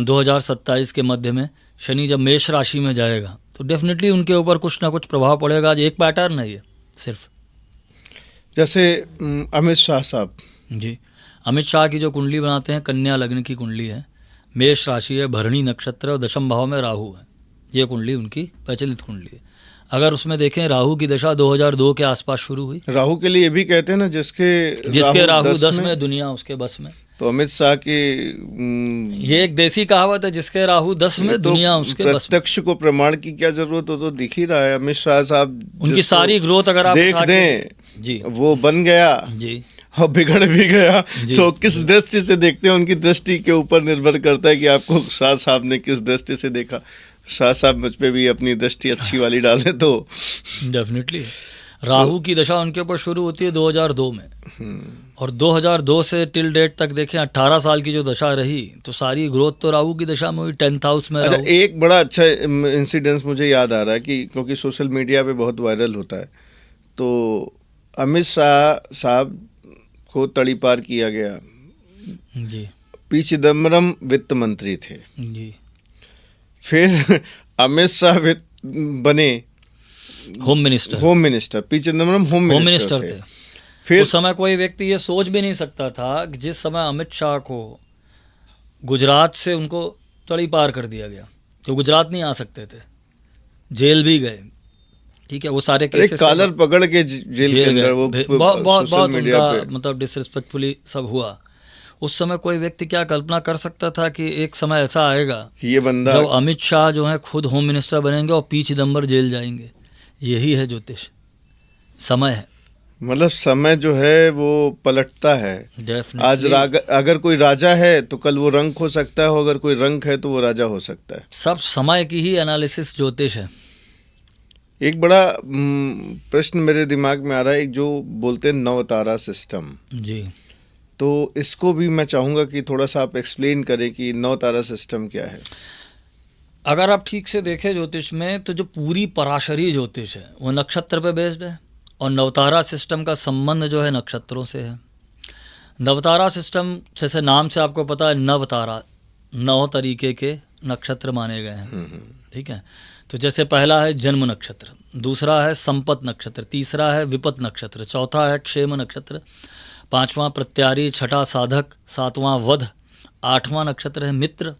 S2: 2027 के मध्य में शनि जब मेष राशि में जाएगा तो डेफिनेटली उनके ऊपर कुछ ना कुछ प्रभाव पड़ेगा। आज एक पैटर्न है ये सिर्फ।
S1: जैसे अमित शाह साहब
S2: जी, अमित शाह की जो कुंडली बनाते हैं, कन्या लग्न की कुंडली है, मेष राशि है, भरणी नक्षत्र और दशम भाव में राहु है। ये कुंडली उनकी प्रचलित कुंडली है। अगर उसमें देखें, राहु की दशा 2002 के आसपास शुरू हुई।
S1: राहु के लिए ये भी कहते हैं ना, जिसके
S2: राहु 10 में दुनिया उसके बस में।
S1: तो अमित शाह की
S2: ये एक देसी कहावत है, जिसके राहु 10 में दुनिया उसके बस में।
S1: प्रत्यक्ष को प्रमाण की क्या जरूरत हो, तो दिख ही रहा है। अमित शाह साहब
S2: उनकी सारी ग्रोथ अगर आप
S1: देख दें जी, वो बन गया
S2: जी,
S1: और बिगड़ भी गया
S2: जी।
S1: तो किस दृष्टि से देखते हैं, उनकी दृष्टि के ऊपर निर्भर करता है कि आपको शाह साहब ने किस दृष्टि से देखा। शाह साहब मुझ पे भी अपनी दृष्टि अच्छी वाली डालें तो
S2: डेफिनेटली राहु की दशा उनके ऊपर शुरू होती है 2002 में, और 2002 से टिल डेट तक देखें 18 साल की जो दशा रही, तो सारी ग्रोथ तो राहु की दशा में हुई, 10th हाउस में
S1: अच्छा,
S2: राहु।
S1: एक बड़ा अच्छा इंसिडेंस मुझे याद आ रहा है कि क्योंकि सोशल मीडिया पे बहुत वायरल होता है, तो अमित शाह साहब को तड़ीपार किया गया।
S2: जी
S1: पी चिदम्बरम वित्त मंत्री थे,
S2: जी।
S1: फिर अमित शाह बने
S2: home minister.
S1: Home minister, P Chidambaram home minister थे। फिर
S2: उस समय कोई व्यक्ति ये सोच भी नहीं सकता था कि जिस समय अमित शाह को गुजरात से उनको तड़ी पार कर दिया गया, तो गुजरात नहीं आ सकते थे, जेल भी गए, ठीक है, वो सारे
S1: एक
S2: केसेस
S1: कॉलर पकड़ के जेल के अंदर वो
S2: बहुत
S1: सोशल मीडिया
S2: उनका
S1: पे
S2: मतलब डिसरिस्पेक्टफुली सब हुआ। उस समय कोई व्यक्ति क्या कल्पना कर सकता था कि एक समय ऐसा आएगा
S1: कि ये बंदा
S2: जब अमित शाह जो है खुद होम मिनिस्टर बनेंगे और पी चिदम्बर जेल जाएंगे। यही है ज्योतिष, समय है।
S1: मतलब समय जो है वो पलटता है। आज
S2: डेफिनेटली
S1: अगर कोई राजा है तो कल वो रंक हो सकता है, अगर कोई रंक है तो वो राजा हो सकता है।
S2: सब समय की ही एनालिसिस ज्योतिष है।
S1: एक बड़ा प्रश्न मेरे दिमाग में आ रहा है, एक जो बोलते हैं नवतारा सिस्टम,
S2: जी,
S1: तो इसको भी मैं चाहूँगा कि थोड़ा सा आप एक्सप्लेन करें कि नवतारा सिस्टम क्या है।
S2: अगर आप ठीक से देखें ज्योतिष में, तो जो पूरी पराशरी ज्योतिष है वो नक्षत्र पे बेस्ड है, और नवतारा सिस्टम का संबंध जो है नक्षत्रों से है। नवतारा सिस्टम जैसे नाम से आपको पता है, नवतारा 9 तरीके के नक्षत्र माने गए हैं, ठीक है। तो जैसे पहला है जन्म नक्षत्र, दूसरा है संपत नक्षत्र, तीसरा है विपत नक्षत्र, चौथा है क्षेम नक्षत्र, पांचवां प्रत्यारी, छठा साधक, सातवां वध, आठवां नक्षत्र है मित्र,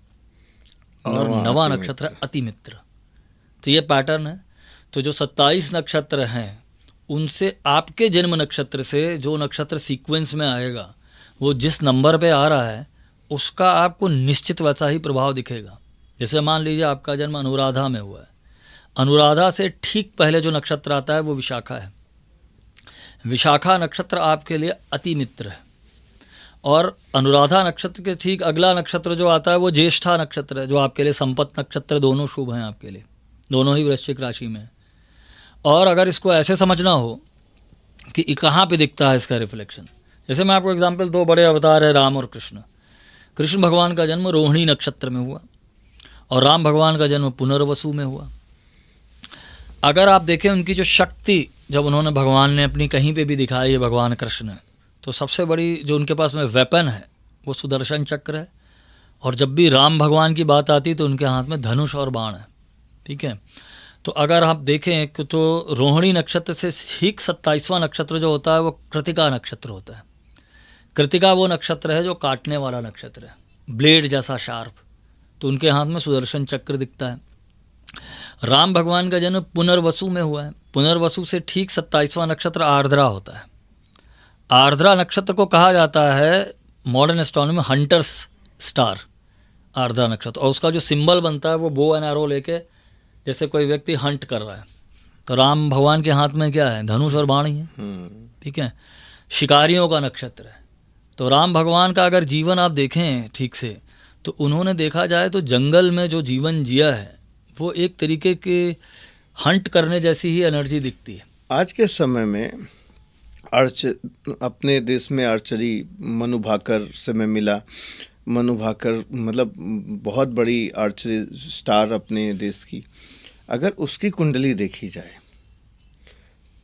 S2: और नवा नक्षत्र है अति मित्र। तो ये पैटर्न है। तो जो 27 नक्षत्र हैं उनसे आपके जन्म नक्षत्र से जो नक्षत्र सीक्वेंस में आएगा, वो जिस नंबर पे आ रहा है उसका आपको निश्चित वैसा ही प्रभाव दिखेगा। जैसे मान लीजिए आपका जन्म अनुराधा में हुआ है, अनुराधा से ठीक पहले जो नक्षत्र आता है वो विशाखा है। विशाखा नक्षत्र आपके लिए अति मित्र है, और अनुराधा नक्षत्र के ठीक अगला नक्षत्र जो आता है वो ज्येष्ठा नक्षत्र है, जो आपके लिए संपत नक्षत्र, दोनों शुभ हैं आपके लिए, दोनों ही वृश्चिक राशि में है। और अगर इसको ऐसे समझना हो कि कहाँ पे दिखता है इसका रिफ्लेक्शन, जैसे मैं आपको एग्जांपल, 2 बड़े अवतार है राम और कृष्ण। कृष्ण भगवान का जन्म रोहिणी नक्षत्र में हुआ और राम भगवान का जन्म पुनर्वसु में हुआ। अगर आप देखें उनकी जो शक्ति जब उन्होंने भगवान ने अपनी कहीं पे भी दिखाई है, भगवान कृष्ण, तो सबसे बड़ी जो उनके पास में वेपन है वो सुदर्शन चक्र है, और जब भी राम भगवान की बात आती तो उनके हाथ में धनुष और बाण है, ठीक है। तो अगर आप देखें तो रोहिणी नक्षत्र से ठीक 27वां नक्षत्र जो होता है वो कृतिका नक्षत्र होता है। कृतिका वो नक्षत्र है जो काटने वाला नक्षत्र है, ब्लेड जैसा शार्प, तो उनके हाथ में सुदर्शन चक्र दिखता है। राम भगवान का जन्म पुनर्वसु में हुआ है, पुनर्वसु से ठीक 27वां नक्षत्र आर्द्रा होता है। आर्द्रा नक्षत्र को कहा जाता है मॉडर्न एस्ट्रोनॉमी में हंटर्स स्टार, आर्द्रा नक्षत्र, और उसका जो सिंबल बनता है वो बो एंड एरो लेके, जैसे कोई व्यक्ति हंट कर रहा है, तो राम भगवान के हाथ में क्या है, धनुष और बाण ही है, ठीक है। शिकारियों का नक्षत्र है। तो राम भगवान का अगर जीवन आप देखें ठीक से, तो उन्होंने देखा जाए तो जंगल में जो जीवन जिया है वो एक तरीके के हंट करने जैसी ही एनर्जी दिखती है।
S1: आज के समय में अपने देश में आर्चरी मनु भाकर से मैं मिला। मनु भाकर मतलब बहुत बड़ी आर्चरी स्टार अपने देश की। अगर उसकी कुंडली देखी जाए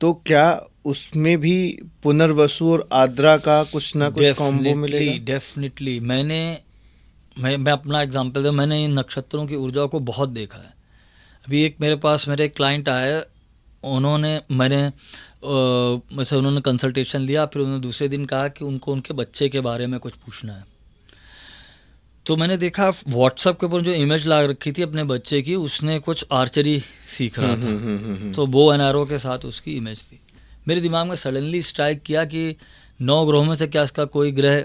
S1: तो क्या उसमें भी पुनर्वसु और आद्रा का कुछ ना कुछ कॉम्बो मिलेगा?
S2: डेफिनेटली। मैं अपना एग्जांपल दूं, मैंने इन नक्षत्रों की ऊर्जा को बहुत देखा है। अभी एक मेरे पास मेरे क्लाइंट आए, उन्होंने कंसल्टेशन लिया, फिर उन्होंने दूसरे दिन कहा कि उनको उनके बच्चे के बारे में कुछ पूछना है। तो मैंने देखा व्हाट्सएप के ऊपर जो इमेज ला रखी थी अपने बच्चे की, उसने कुछ आर्चरी सीख रहा था, तो बो एंड एरो के साथ उसकी इमेज थी। मेरे दिमाग में सडनली स्ट्राइक किया कि 9 ग्रहों में से क्या इसका कोई ग्रह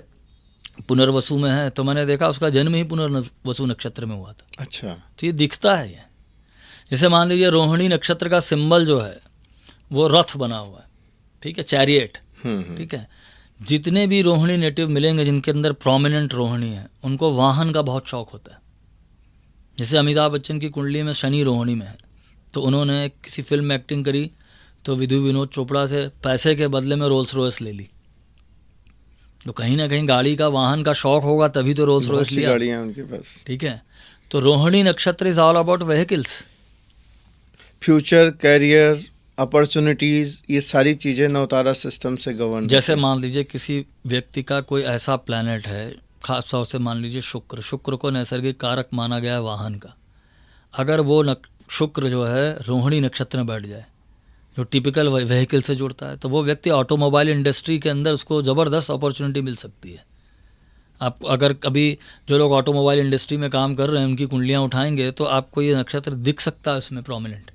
S2: पुनर्वसु में है, तो मैंने देखा उसका जन्म ही पुनर्वसु नक्षत्र में हुआ था।
S1: अच्छा,
S2: तो ये दिखता है। ये जैसे मान लीजिए रोहिणी नक्षत्र का सिंबल जो है वो रथ बना हुआ है, ठीक है, चैरियट, ठीक है। जितने भी रोहिणी नेटिव मिलेंगे जिनके अंदर प्रोमिनेंट रोहिणी है, उनको वाहन का बहुत शौक होता है। जैसे अमिताभ बच्चन की कुंडली में शनि रोहिणी में है, तो उन्होंने किसी फिल्म में एक्टिंग करी तो विनोद चोपड़ा से पैसे के बदले में रोल्स रॉयस ले ली। तो कहीं ना कहीं गाड़ी का, वाहन का शौक होगा तभी तो रोल्स रॉयस लिया।
S1: गाड़ियाँ उनके पास।
S2: ठीक है, तो रोहिणी नक्षत्र is all about vehicles,
S1: future, career, opportunities, ये सारी चीज़ें नवतारा सिस्टम से गवर्न।
S2: जैसे मान लीजिए किसी व्यक्ति का कोई ऐसा प्लैनेट है, खास तौर से मान लीजिए शुक्र को नैसर्गिक कारक माना गया है वाहन का। अगर वो शुक्र जो है रोहिणी नक्षत्र में बैठ जाए, जो टिपिकल व्हीकल से जुड़ता है, तो वो व्यक्ति ऑटोमोबाइल इंडस्ट्री के अंदर उसको ज़बरदस्त अपॉर्चुनिटी मिल सकती है। आप अगर कभी जो लोग ऑटोमोबाइल इंडस्ट्री में काम कर रहे हैं उनकी कुंडलियाँ उठाएंगे तो आपको ये नक्षत्र दिख सकता है उसमें प्रोमिनेंट।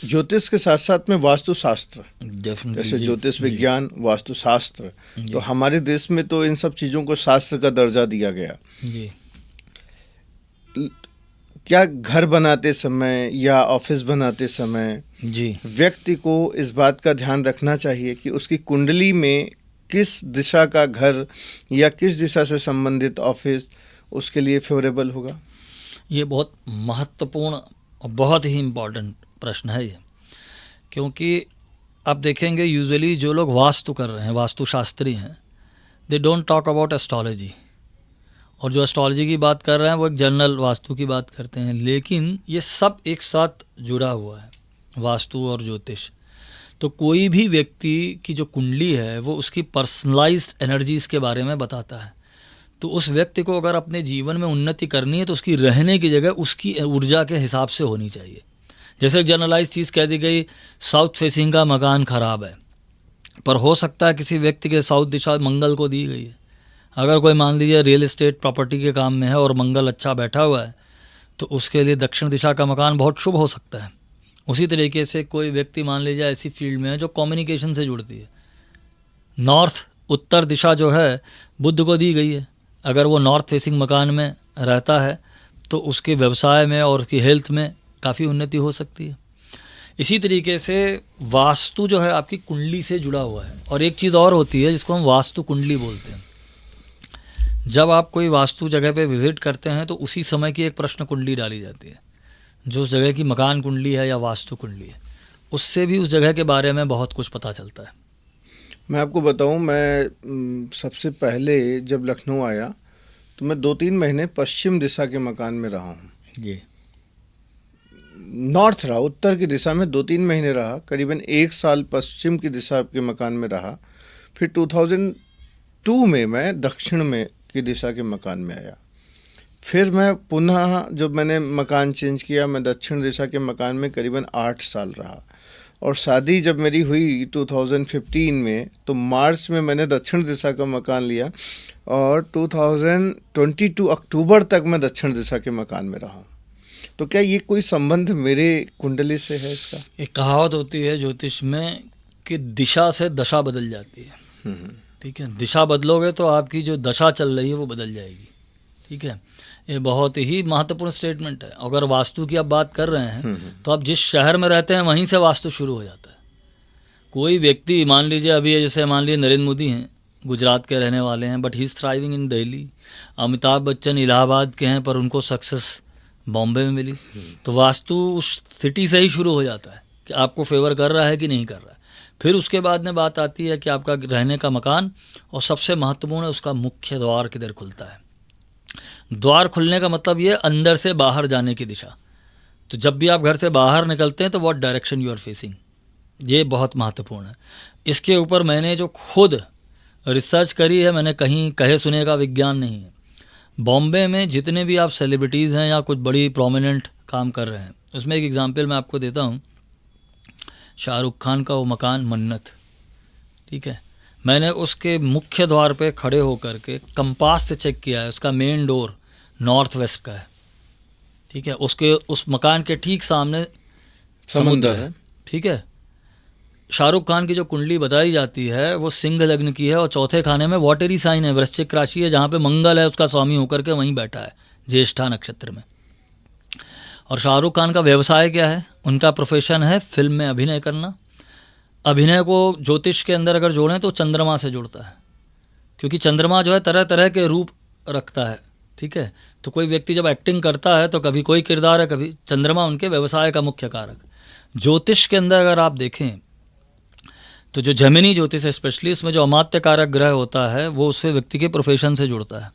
S1: ज्योतिष के साथ साथ में वास्तुशास्त्र, जैसे
S2: जी,
S1: ज्योतिष विज्ञान, वास्तुशास्त्र, तो हमारे देश में तो इन सब चीज़ों को शास्त्र का दर्जा दिया गया।
S2: जी,
S1: क्या घर बनाते समय या ऑफिस बनाते समय
S2: जी,
S1: व्यक्ति को इस बात का ध्यान रखना चाहिए कि उसकी कुंडली में किस दिशा का घर या किस दिशा से संबंधित ऑफिस उसके लिए फेवरेबल होगा?
S2: ये बहुत महत्वपूर्ण और बहुत ही इम्पोर्टेंट प्रश्न है ये, क्योंकि आप देखेंगे यूजुअली जो लोग वास्तु कर रहे हैं, वास्तुशास्त्री हैं, they don't talk about astrology, और जो एस्ट्रोलॉजी की बात कर रहे हैं वो एक जनरल वास्तु की बात करते हैं। लेकिन ये सब एक साथ जुड़ा हुआ है, वास्तु और ज्योतिष। तो कोई भी व्यक्ति की जो कुंडली है वो उसकी पर्सनलाइज्ड एनर्जीज़ के बारे में बताता है। तो उस व्यक्ति को अगर अपने जीवन में उन्नति करनी है तो उसकी रहने की जगह उसकी ऊर्जा के हिसाब से होनी चाहिए। जैसे एक जनरलाइज चीज़ कह दी गई, साउथ फेसिंग का मकान ख़राब है, पर हो सकता है किसी व्यक्ति के साउथ दिशा मंगल को दी गई है। अगर कोई मान लीजिए रियल एस्टेट प्रॉपर्टी के काम में है और मंगल अच्छा बैठा हुआ है तो उसके लिए दक्षिण दिशा का मकान बहुत शुभ हो सकता है। उसी तरीके से कोई व्यक्ति मान लीजिए ऐसी फील्ड में है जो कम्युनिकेशन से जुड़ती है, नॉर्थ उत्तर दिशा जो है बुध को दी गई है, अगर वो नॉर्थ फेसिंग मकान में रहता है तो उसके व्यवसाय में और उसकी हेल्थ में काफ़ी उन्नति हो सकती है। इसी तरीके से वास्तु जो है आपकी कुंडली से जुड़ा हुआ है। और एक चीज़ और होती है जिसको हम वास्तु कुंडली बोलते हैं। जब आप कोई वास्तु जगह पे विजिट करते हैं तो उसी समय की एक प्रश्न कुंडली डाली जाती है, जो उस जगह की मकान कुंडली है या वास्तु कुंडली है, उससे भी उस जगह के बारे में बहुत कुछ पता चलता है।
S1: मैं आपको बताऊं, मैं सबसे पहले जब लखनऊ आया तो मैं 2-3 महीने पश्चिम दिशा के मकान में रहा हूँ।
S2: जी,
S1: नॉर्थ रहा, उत्तर की दिशा में 2-3 महीने रहा, करीबन 1 साल पश्चिम की दिशा के मकान में रहा। फिर 2002 में मैं दक्षिण में की दिशा के मकान में आया। फिर मैं पुनः जब मैंने मकान चेंज किया, मैं दक्षिण दिशा के मकान में करीबन 8 साल रहा। और शादी जब मेरी हुई 2015 में तो मार्च में मैंने दक्षिण दिशा का मकान लिया और 2022 अक्टूबर तक मैं दक्षिण दिशा के मकान में रहा। तो क्या ये कोई संबंध मेरे कुंडली से है इसका?
S2: एक कहावत होती है ज्योतिष में कि दिशा से दशा बदल जाती है। ठीक है, दिशा बदलोगे तो आपकी जो दशा चल रही है वो बदल जाएगी। ठीक है, ये बहुत ही महत्वपूर्ण स्टेटमेंट है। अगर वास्तु की आप बात कर रहे हैं तो आप जिस शहर में रहते हैं वहीं से वास्तु शुरू हो जाता है। कोई व्यक्ति मान लीजिए अभी जैसे मान लीजिए नरेंद्र मोदी हैं, गुजरात के रहने वाले हैं, बट ही इज़ थ्राइविंग इन दिल्ली। अमिताभ बच्चन इलाहाबाद के हैं पर उनको सक्सेस बॉम्बे में मिली। तो वास्तु उस सिटी से ही शुरू हो जाता है कि आपको फेवर कर रहा है कि नहीं कर रहा है। फिर उसके बाद में बात आती है कि आपका रहने का मकान, और सबसे महत्वपूर्ण है उसका मुख्य द्वार किधर खुलता है। द्वार खुलने का मतलब ये अंदर से बाहर जाने की दिशा। तो जब भी आप घर से बाहर निकलते हैं तो what direction you are facing, ये बहुत महत्वपूर्ण है। इसके ऊपर मैंने जो खुद रिसर्च करी है, मैंने कहीं कहे सुने का विज्ञान नहीं है। बॉम्बे में जितने भी आप सेलिब्रिटीज़ हैं या कुछ बड़ी प्रोमिनेंट काम कर रहे हैं, उसमें एक एग्जांपल मैं आपको देता हूँ। शाहरुख खान का वो मकान मन्नत, ठीक है, मैंने उसके मुख्य द्वार पे खड़े होकर के कंपास से चेक किया है, उसका मेन डोर नॉर्थ वेस्ट का है। ठीक है, उसके उस मकान के ठीक सामने समुद्र है। ठीक है, शाहरुख खान की जो कुंडली बताई जाती है वो सिंह लग्न की है और चौथे खाने में वाटरी साइन है, वृश्चिक राशि है, जहाँ पे मंगल है उसका स्वामी होकर के वहीं बैठा है ज्येष्ठा नक्षत्र में। और शाहरुख खान का व्यवसाय क्या है? उनका प्रोफेशन है फिल्म में अभिनय करना, अभिनय को ज्योतिष के अंदर अगर जोड़ें तो चंद्रमा से जुड़ता है, क्योंकि चंद्रमा जो है तरह तरह के रूप रखता है, ठीक है। तो कोई व्यक्ति जब एक्टिंग करता है तो कभी कोई किरदार है, कभी चंद्रमा उनके व्यवसाय का मुख्य कारक। ज्योतिष के अंदर अगर आप देखें तो जो जेमिनी ज्योतिष है स्पेशली, इसमें जो अमात्य कारक ग्रह होता है वो उससे व्यक्ति के प्रोफेशन से जुड़ता है।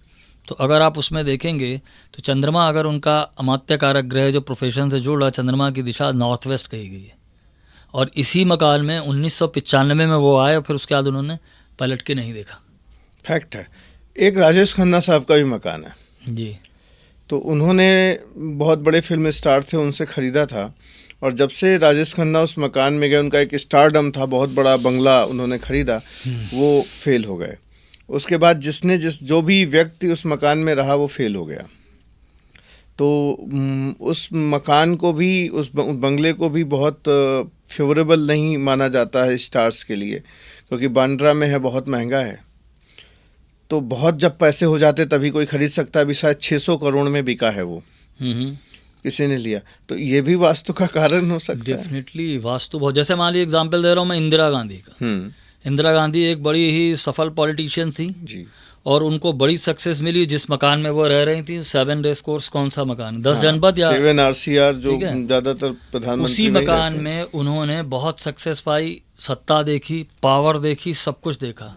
S2: तो अगर आप उसमें देखेंगे तो चंद्रमा अगर उनका अमात्य कारक ग्रह जो प्रोफेशन से जुड़ रहा, चंद्रमा की दिशा नॉर्थ वेस्ट कही गई है। और इसी मकान में 1995 में वो आए और फिर उसके बाद उन्होंने पलट के नहीं देखा।
S1: फैक्ट है। एक राजेश खन्ना साहब का भी मकान है
S2: जी।
S1: तो उन्होंने बहुत बड़े फिल्म स्टार थे, उनसे ख़रीदा था, और जब से राजेश खन्ना उस मकान में गए, उनका एक स्टारडम था, बहुत बड़ा बंगला उन्होंने ख़रीदा, वो फेल हो गए। उसके बाद जो भी व्यक्ति उस मकान में रहा वो फेल हो गया। तो उस मकान को भी, उस बंगले को भी बहुत फेवरेबल नहीं माना जाता है स्टार्स के लिए, क्योंकि बांद्रा में है, बहुत महंगा है। तो बहुत जब पैसे हो जाते तभी कोई खरीद सकता है। अभी शायद 600 करोड़ में बिका है वो, किसी ने लिया। तो ये भी वास्तु का कारण हो सकता है।
S2: डेफिनेटली वास्तु बहुत, जैसे मान लीजिए एग्जांपल दे रहा हूँ मैं इंदिरा गांधी का। इंदिरा गांधी एक बड़ी ही सफल पॉलिटिशियन थी जी, और उनको बड़ी सक्सेस मिली जिस मकान में वो रह रही थी। 7 रेस कोर्स कौन सा मकान, 10 जनपद या
S1: 7 RCR जो ज्यादातर प्रधानमंत्री,
S2: उसी मकान में उन्होंने बहुत सक्सेस पाई, सत्ता देखी, पावर देखी, सब कुछ देखा।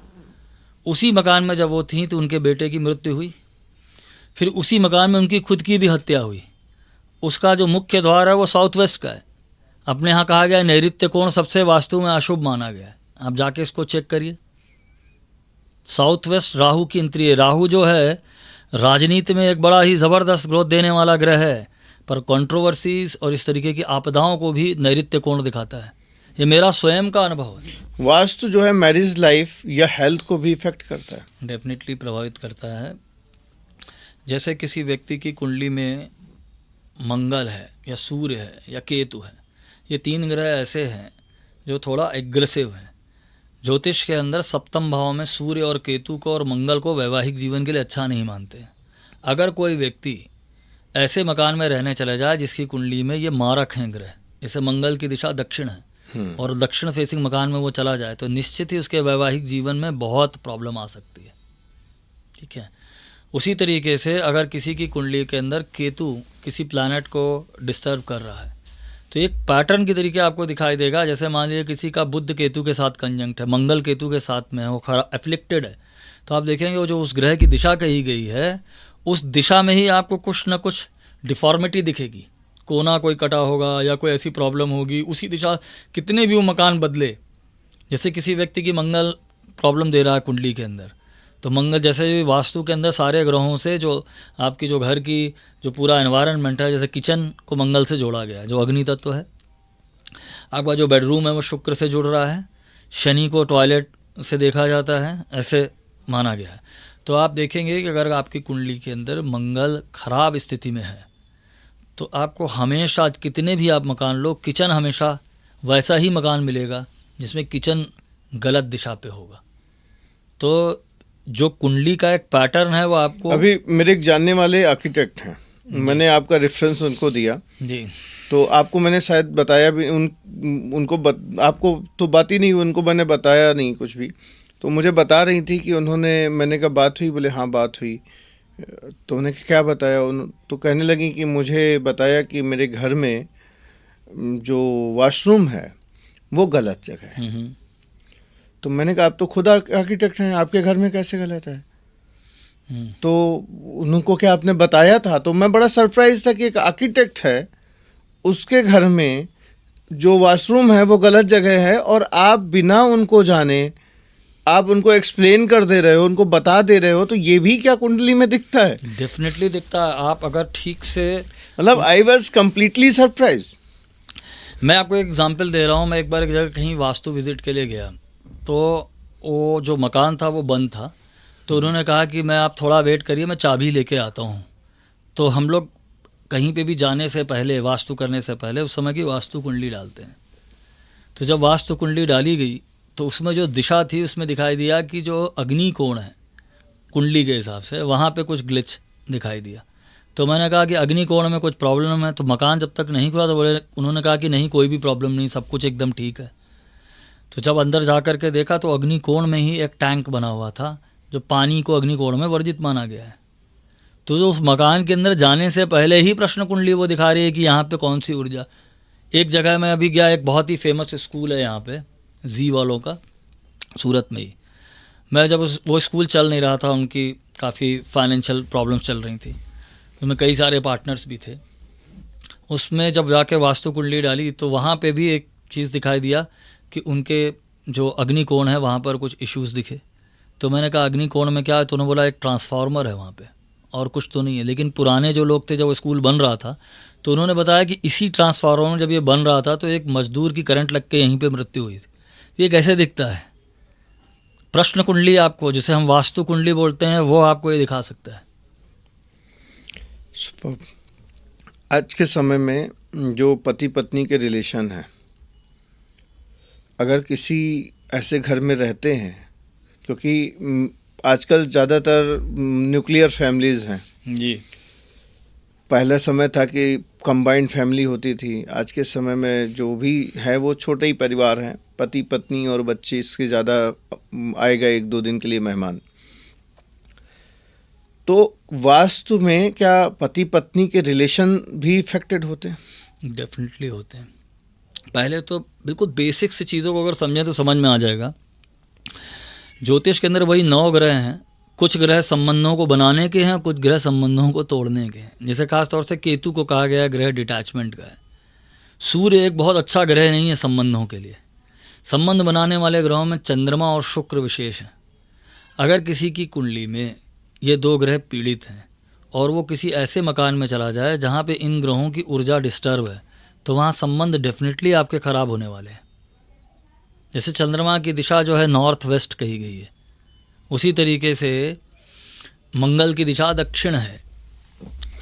S2: उसी मकान में जब वो थी तो उनके बेटे की मृत्यु हुई, फिर उसी मकान में उनकी खुद की भी हत्या हुई। उसका जो मुख्य द्वार है वो साउथ वेस्ट का है। अपने यहाँ कहा गया है नैऋत्य कोण सबसे वास्तु में अशुभ माना गया है। आप जाके इसको चेक करिए। साउथ वेस्ट राहु की इंद्रिय, राहु जो है राजनीति में एक बड़ा ही ज़बरदस्त ग्रोथ देने वाला ग्रह है, पर कंट्रोवर्सीज और इस तरीके की आपदाओं को भी नैऋत्य कोण दिखाता है। ये मेरा स्वयं का अनुभव है।
S1: वास्तु जो है मैरिज लाइफ या हेल्थ को भी इफेक्ट करता है,
S2: डेफिनेटली प्रभावित करता है। जैसे किसी व्यक्ति की कुंडली में मंगल है या सूर्य है या केतु है, ये 3 ग्रह ऐसे हैं जो थोड़ा एग्रेसिव हैं। ज्योतिष के अंदर सप्तम भाव में सूर्य और केतु को और मंगल को वैवाहिक जीवन के लिए अच्छा नहीं मानते। अगर कोई व्यक्ति ऐसे मकान में रहने चले जाए जिसकी कुंडली में ये मारक हैं ग्रह, जैसे मंगल की दिशा दक्षिण है और दक्षिण फेसिंग मकान में वो चला जाए, तो निश्चित ही उसके वैवाहिक जीवन में बहुत प्रॉब्लम आ सकती है, ठीक है। उसी तरीके से अगर किसी की कुंडली के अंदर केतु किसी प्लैनेट को डिस्टर्ब कर रहा है तो एक पैटर्न की तरीके आपको दिखाई देगा। जैसे मान लीजिए किसी का बुध केतु के साथ कंजंक्ट है, मंगल केतु के साथ में है, वो खरा एफ्लिक्टेड है, तो आप देखेंगे वो जो उस ग्रह की दिशा कही गई है उस दिशा में ही आपको कुछ ना कुछ डिफॉर्मिटी दिखेगी। कोना कोई कटा होगा या कोई ऐसी प्रॉब्लम होगी, उसी दिशा कितने भी वो मकान बदले। जैसे किसी व्यक्ति की मंगल प्रॉब्लम दे रहा है कुंडली के अंदर, तो मंगल जैसे वास्तु के अंदर सारे ग्रहों से जो आपकी जो घर की जो पूरा एनवायरनमेंट है, जैसे किचन को मंगल से जोड़ा गया है जो अग्नि तत्व है, आपका जो बेडरूम है वो शुक्र से जुड़ रहा है, शनि को टॉयलेट से देखा जाता है, ऐसे माना गया है। तो आप देखेंगे कि अगर आपकी कुंडली के अंदर मंगल खराब स्थिति में है तो आपको हमेशा कितने भी आप मकान लो, किचन हमेशा वैसा ही मकान मिलेगा जिसमें किचन गलत दिशा पे होगा। तो जो कुंडली का एक पैटर्न है वो आपको,
S1: अभी मेरे एक जानने वाले आर्किटेक्ट हैं, मैंने आपका रेफरेंस उनको दिया जी, तो आपको मैंने शायद बताया भी, आपको तो बात ही नहीं हुई, उनको मैंने बताया नहीं कुछ भी, तो मुझे बता रही थी कि उन्होंने, मैंने कहा बात हुई, बोले हाँ बात हुई, तो उन्हें क्या बताया, तो कहने लगी कि मुझे बताया कि मेरे घर में जो वॉशरूम है वो गलत जगह है। तो मैंने कहा आप तो खुद आर्किटेक्ट हैं, आपके घर में कैसे गलत है? तो उनको क्या आपने बताया था? तो मैं बड़ा सरप्राइज था कि एक आर्किटेक्ट है, उसके घर में जो वॉशरूम है वो गलत जगह है और आप बिना उनको जाने आप उनको एक्सप्लेन कर दे रहे हो, उनको बता दे रहे हो, तो ये भी क्या कुंडली में दिखता है?
S2: डेफिनेटली दिखता है। आप अगर ठीक से,
S1: मतलब आई वॉज कम्प्लीटली सरप्राइज।
S2: मैं आपको एक एग्जांपल दे रहा हूँ। मैं एक बार एक जगह कहीं वास्तु विजिट के लिए गया, तो वो जो मकान था वो बंद था, तो उन्होंने कहा कि मैं आप थोड़ा वेट करिए, मैं चाबी लेके आता हूँ। तो हम लोग कहीं पे भी जाने से पहले, वास्तु करने से पहले, उस समय की वास्तु कुंडली डालते हैं। तो जब वास्तु कुंडली डाली गई तो उसमें जो दिशा थी उसमें दिखाई दिया कि जो अग्नि कोण है कुंडली के हिसाब से, वहाँ पे कुछ ग्लिच दिखाई दिया। तो मैंने कहा कि अग्नि कोण में कुछ प्रॉब्लम है, तो मकान जब तक नहीं खुला तो उन्होंने कहा कि नहीं कोई भी प्रॉब्लम नहीं, सब कुछ एकदम ठीक है। तो जब अंदर जा कर के देखा तो अग्निकोण में ही एक टैंक बना हुआ था जो पानी को अग्निकोण में वर्जित माना गया है। तो जो उस मकान के अंदर जाने से पहले ही प्रश्न कुंडली वो दिखा रही है कि यहाँ पे कौन सी ऊर्जा। एक जगह मैं अभी गया, एक बहुत ही फेमस स्कूल है यहाँ पे जी वालों का, सूरत में ही। मैं जब वो स्कूल चल नहीं रहा था, उनकी काफ़ी फाइनेंशियल प्रॉब्लम्स चल रही थी, उसमें कई सारे पार्टनर्स भी थे। उसमें जब जाके वास्तु कुंडली डाली तो वहाँ पे भी एक चीज़ दिखाई दिया कि उनके जो अग्निकोण है वहाँ पर कुछ इश्यूज़ दिखे। तो मैंने कहा अग्निकोण में क्या है? तो उन्होंने बोला एक ट्रांसफार्मर है वहाँ पे और कुछ तो नहीं है। लेकिन पुराने जो लोग थे जब वो स्कूल बन रहा था तो उन्होंने बताया कि इसी ट्रांसफार्मर में जब ये बन रहा था तो एक मजदूर की करंट लग के यहीं पे मृत्यु हुई थी। ये कैसे दिखता है? प्रश्न कुंडली आपको, जिसे हम वास्तु कुंडली बोलते हैं, वो आपको ये दिखा सकता है।
S1: आज के समय में जो पति पत्नी के रिलेशन है, अगर किसी ऐसे घर में रहते हैं, क्योंकि आजकल ज़्यादातर न्यूक्लियर फैमिलीज़ हैं
S2: जी।
S1: पहला समय था कि कंबाइंड फैमिली होती थी। आज के समय में जो भी है वो छोटे ही परिवार हैं, पति पत्नी और बच्चे, इसके ज़्यादा आएगा 1-2 दिन के लिए मेहमान। तो वास्तु में क्या पति पत्नी के रिलेशन भी इफेक्टेड होते हैं?
S2: डेफिनेटली होते हैं। पहले तो बिल्कुल बेसिक से चीज़ों को अगर समझें तो समझ में आ जाएगा। ज्योतिष के अंदर वही 9 ग्रह हैं। कुछ ग्रह संबंधों को बनाने के हैं, कुछ ग्रह संबंधों को तोड़ने के हैं। जैसे खास तौर से केतु को कहा गया ग्रह डिटैचमेंट का है। सूर्य एक बहुत अच्छा ग्रह नहीं है संबंधों के लिए। संबंध बनाने वाले ग्रहों में चंद्रमा और शुक्र विशेष हैं। अगर किसी की कुंडली में ये 2 ग्रह पीड़ित हैं और वो किसी ऐसे मकान में चला जाए जहाँ पे इन ग्रहों की ऊर्जा डिस्टर्ब है, तो वहाँ संबंध डेफिनेटली आपके ख़राब होने वाले हैं। जैसे चंद्रमा की दिशा जो है नॉर्थ वेस्ट कही गई है, उसी तरीके से मंगल की दिशा दक्षिण है,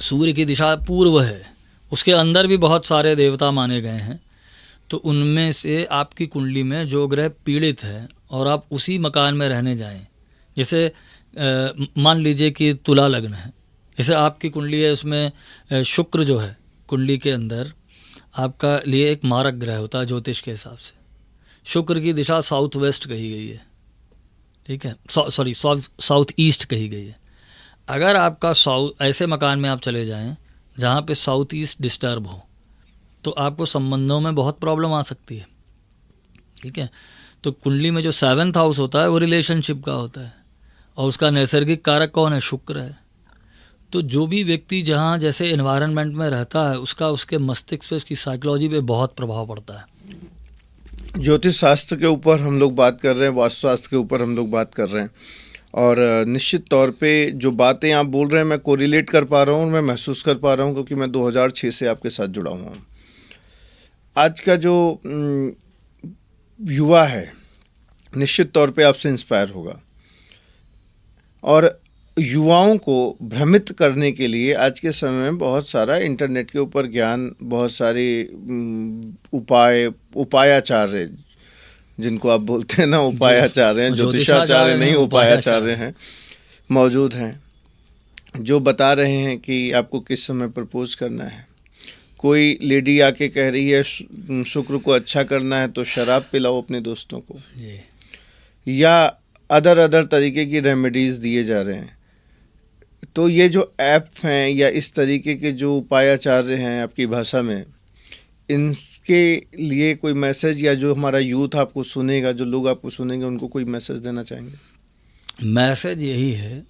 S2: सूर्य की दिशा पूर्व है। उसके अंदर भी बहुत सारे देवता माने गए हैं। तो उनमें से आपकी कुंडली में जो ग्रह पीड़ित है और आप उसी मकान में रहने जाएं, जैसे मान लीजिए कि तुला लग्न है, जैसे आपकी कुंडली है, उसमें शुक्र जो है कुंडली के अंदर आपका लिए एक मारक ग्रह होता है ज्योतिष के हिसाब से। शुक्र की दिशा साउथ वेस्ट कही गई है, ठीक है, सॉरी साउथ ईस्ट कही गई है। अगर आपका ऐसे मकान में आप चले जाएं जहाँ पे साउथ ईस्ट डिस्टर्ब हो, तो आपको संबंधों में बहुत प्रॉब्लम आ सकती है, ठीक है। तो कुंडली में जो 7th हाउस होता है वो रिलेशनशिप का होता है और उसका नैसर्गिक कारक कौन है? शुक्र है। तो जो भी व्यक्ति जहाँ जैसे एनवायरनमेंट में रहता है उसका उसके मस्तिष्क पे, उसकी साइकोलॉजी पे बहुत प्रभाव पड़ता है।
S1: ज्योतिष शास्त्र के ऊपर हम लोग बात कर रहे हैं, वास्तु शास्त्र के ऊपर हम लोग बात कर रहे हैं, और निश्चित तौर पे जो बातें आप बोल रहे हैं मैं कोरिलेट कर पा रहा हूँ, मैं महसूस कर पा रहा हूँ, क्योंकि मैं 2006 से आपके साथ जुड़ा हुआ हूँ। आज का जो युवा है निश्चित तौर पे आपसे इंस्पायर होगा, और युवाओं को भ्रमित करने के लिए आज के समय में बहुत सारा इंटरनेट के ऊपर ज्ञान, बहुत सारे उपायाचार्य जिनको आप बोलते हैं ना, उपायाचार्य हैं, ज्योतिषाचार्य नहीं उपायाचार्य हैं, मौजूद हैं, जो बता रहे हैं कि आपको किस समय प्रपोज करना है। कोई लेडी आके कह रही है शुक्र को अच्छा करना है तो शराब पिलाओ अपने दोस्तों को, या अदर तरीके की रेमेडीज़ दिए जा रहे हैं। तो ये जो ऐप हैं या इस तरीके के जो उपायाचार्य हैं आपकी भाषा में, इनके लिए कोई मैसेज, या जो हमारा यूथ आपको सुनेगा, जो लोग आपको सुनेंगे, उनको कोई मैसेज देना चाहेंगे?
S2: मैसेज यही है,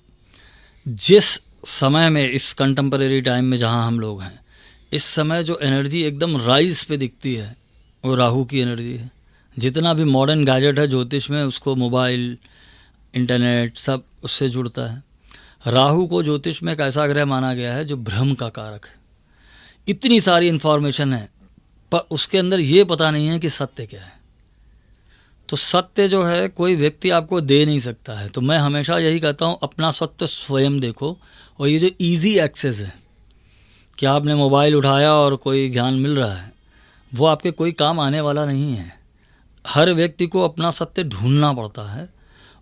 S2: जिस समय में इस कंटेम्परेरी टाइम में जहाँ हम लोग हैं, इस समय जो एनर्जी एकदम राइज पे दिखती है वो राहु की एनर्जी है। जितना भी मॉडर्न गैजेट है ज्योतिष में, उसको मोबाइल, इंटरनेट सब उससे जुड़ता है। राहु को ज्योतिष में एक ऐसा ग्रह माना गया है जो भ्रम का कारक है। इतनी सारी इन्फॉर्मेशन है पर उसके अंदर ये पता नहीं है कि सत्य क्या है। तो सत्य जो है कोई व्यक्ति आपको दे नहीं सकता है। तो मैं हमेशा यही कहता हूँ, अपना सत्य स्वयं देखो। और ये जो इजी एक्सेस है कि आपने मोबाइल उठाया और कोई ज्ञान मिल रहा है, वो आपके कोई काम आने वाला नहीं है। हर व्यक्ति को अपना सत्य ढूंढना पड़ता है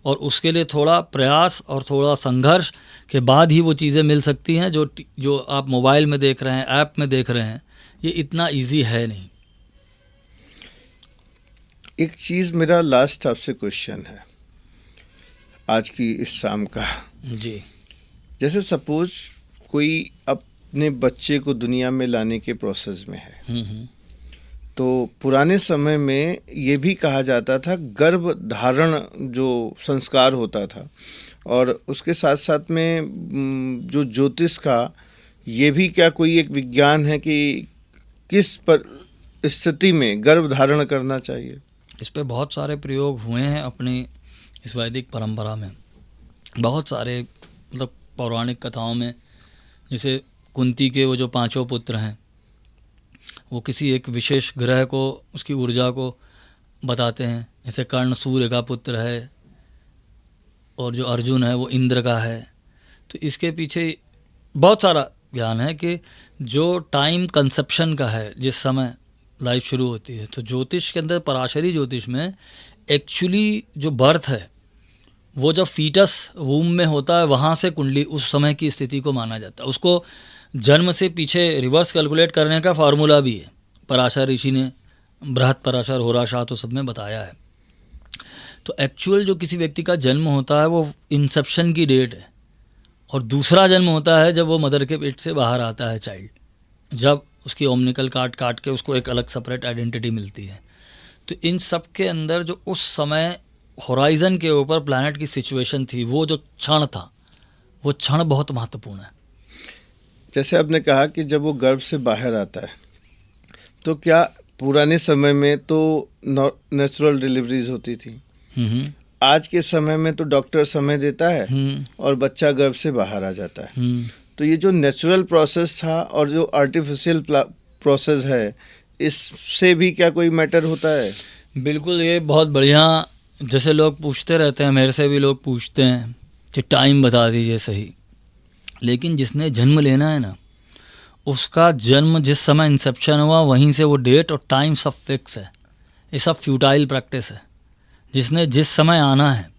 S2: और उसके लिए थोड़ा प्रयास और थोड़ा संघर्ष के बाद ही वो चीज़ें मिल सकती हैं जो आप मोबाइल में देख रहे हैं, ऐप में देख रहे हैं। ये इतना इजी है नहीं।
S1: एक चीज़ मेरा लास्ट आपसे क्वेश्चन है आज की इस शाम का।
S2: जी।
S1: जैसे सपोज कोई अपने बच्चे को दुनिया में लाने के प्रोसेस में है, तो पुराने समय में ये भी कहा जाता था गर्भ धारण जो संस्कार होता था, और उसके साथ साथ में जो ज्योतिष का ये भी क्या कोई एक विज्ञान है कि किस पर स्थिति में गर्भ धारण करना चाहिए?
S2: इस पे बहुत सारे प्रयोग हुए हैं अपनी इस वैदिक परंपरा में, बहुत सारे मतलब पौराणिक कथाओं में। जैसे कुंती के वो जो 5 पुत्र हैं, वो किसी एक विशेष ग्रह को, उसकी ऊर्जा को बताते हैं। जैसे कर्ण सूर्य का पुत्र है, और जो अर्जुन है वो इंद्र का है। तो इसके पीछे बहुत सारा ज्ञान है कि जो टाइम कंसेप्शन का है, जिस समय लाइफ शुरू होती है, तो ज्योतिष के अंदर, पराशरी ज्योतिष में एक्चुअली जो बर्थ है, वो जब फीटस वूम में होता है, वहाँ से कुंडली उस समय की स्थिति को माना जाता है। उसको जन्म से पीछे रिवर्स कैलकुलेट करने का फार्मूला भी है, पराशर ऋषि ने बृहत पराशर, होराशाह तो सब में बताया है। तो एक्चुअल जो किसी व्यक्ति का जन्म होता है वो इंसेप्शन की डेट है, और दूसरा जन्म होता है जब वो मदर के पेट से बाहर आता है चाइल्ड, जब उसकी ओमनिकल काट के उसको एक अलग सेपरेट आइडेंटिटी मिलती है। तो इन सब के अंदर जो उस समय होराइजन के ऊपर प्लैनेट की सिचुएशन थी, वो जो क्षण था, वो क्षण बहुत महत्वपूर्ण है।
S1: जैसे आपने कहा कि जब वो गर्भ से बाहर आता है, तो क्या पुराने समय में तो नेचुरल डिलीवरीज होती थी, आज के समय में तो डॉक्टर समय देता है और बच्चा गर्भ से बाहर आ जाता है। तो ये जो नेचुरल प्रोसेस था और जो आर्टिफिशियल प्रोसेस है, इससे भी क्या कोई मैटर होता है?
S2: बिल्कुल, ये बहुत बढ़िया। जैसे लोग पूछते रहते हैं, मेरे से भी लोग पूछते हैं कि टाइम बता दीजिए सही, लेकिन जिसने जन्म लेना है ना, उसका जन्म जिस समय इंसेप्शन हुआ, वहीं से वो डेट और टाइम सब फिक्स है। ये सब फ्यूटाइल प्रैक्टिस है। जिसने जिस समय आना है,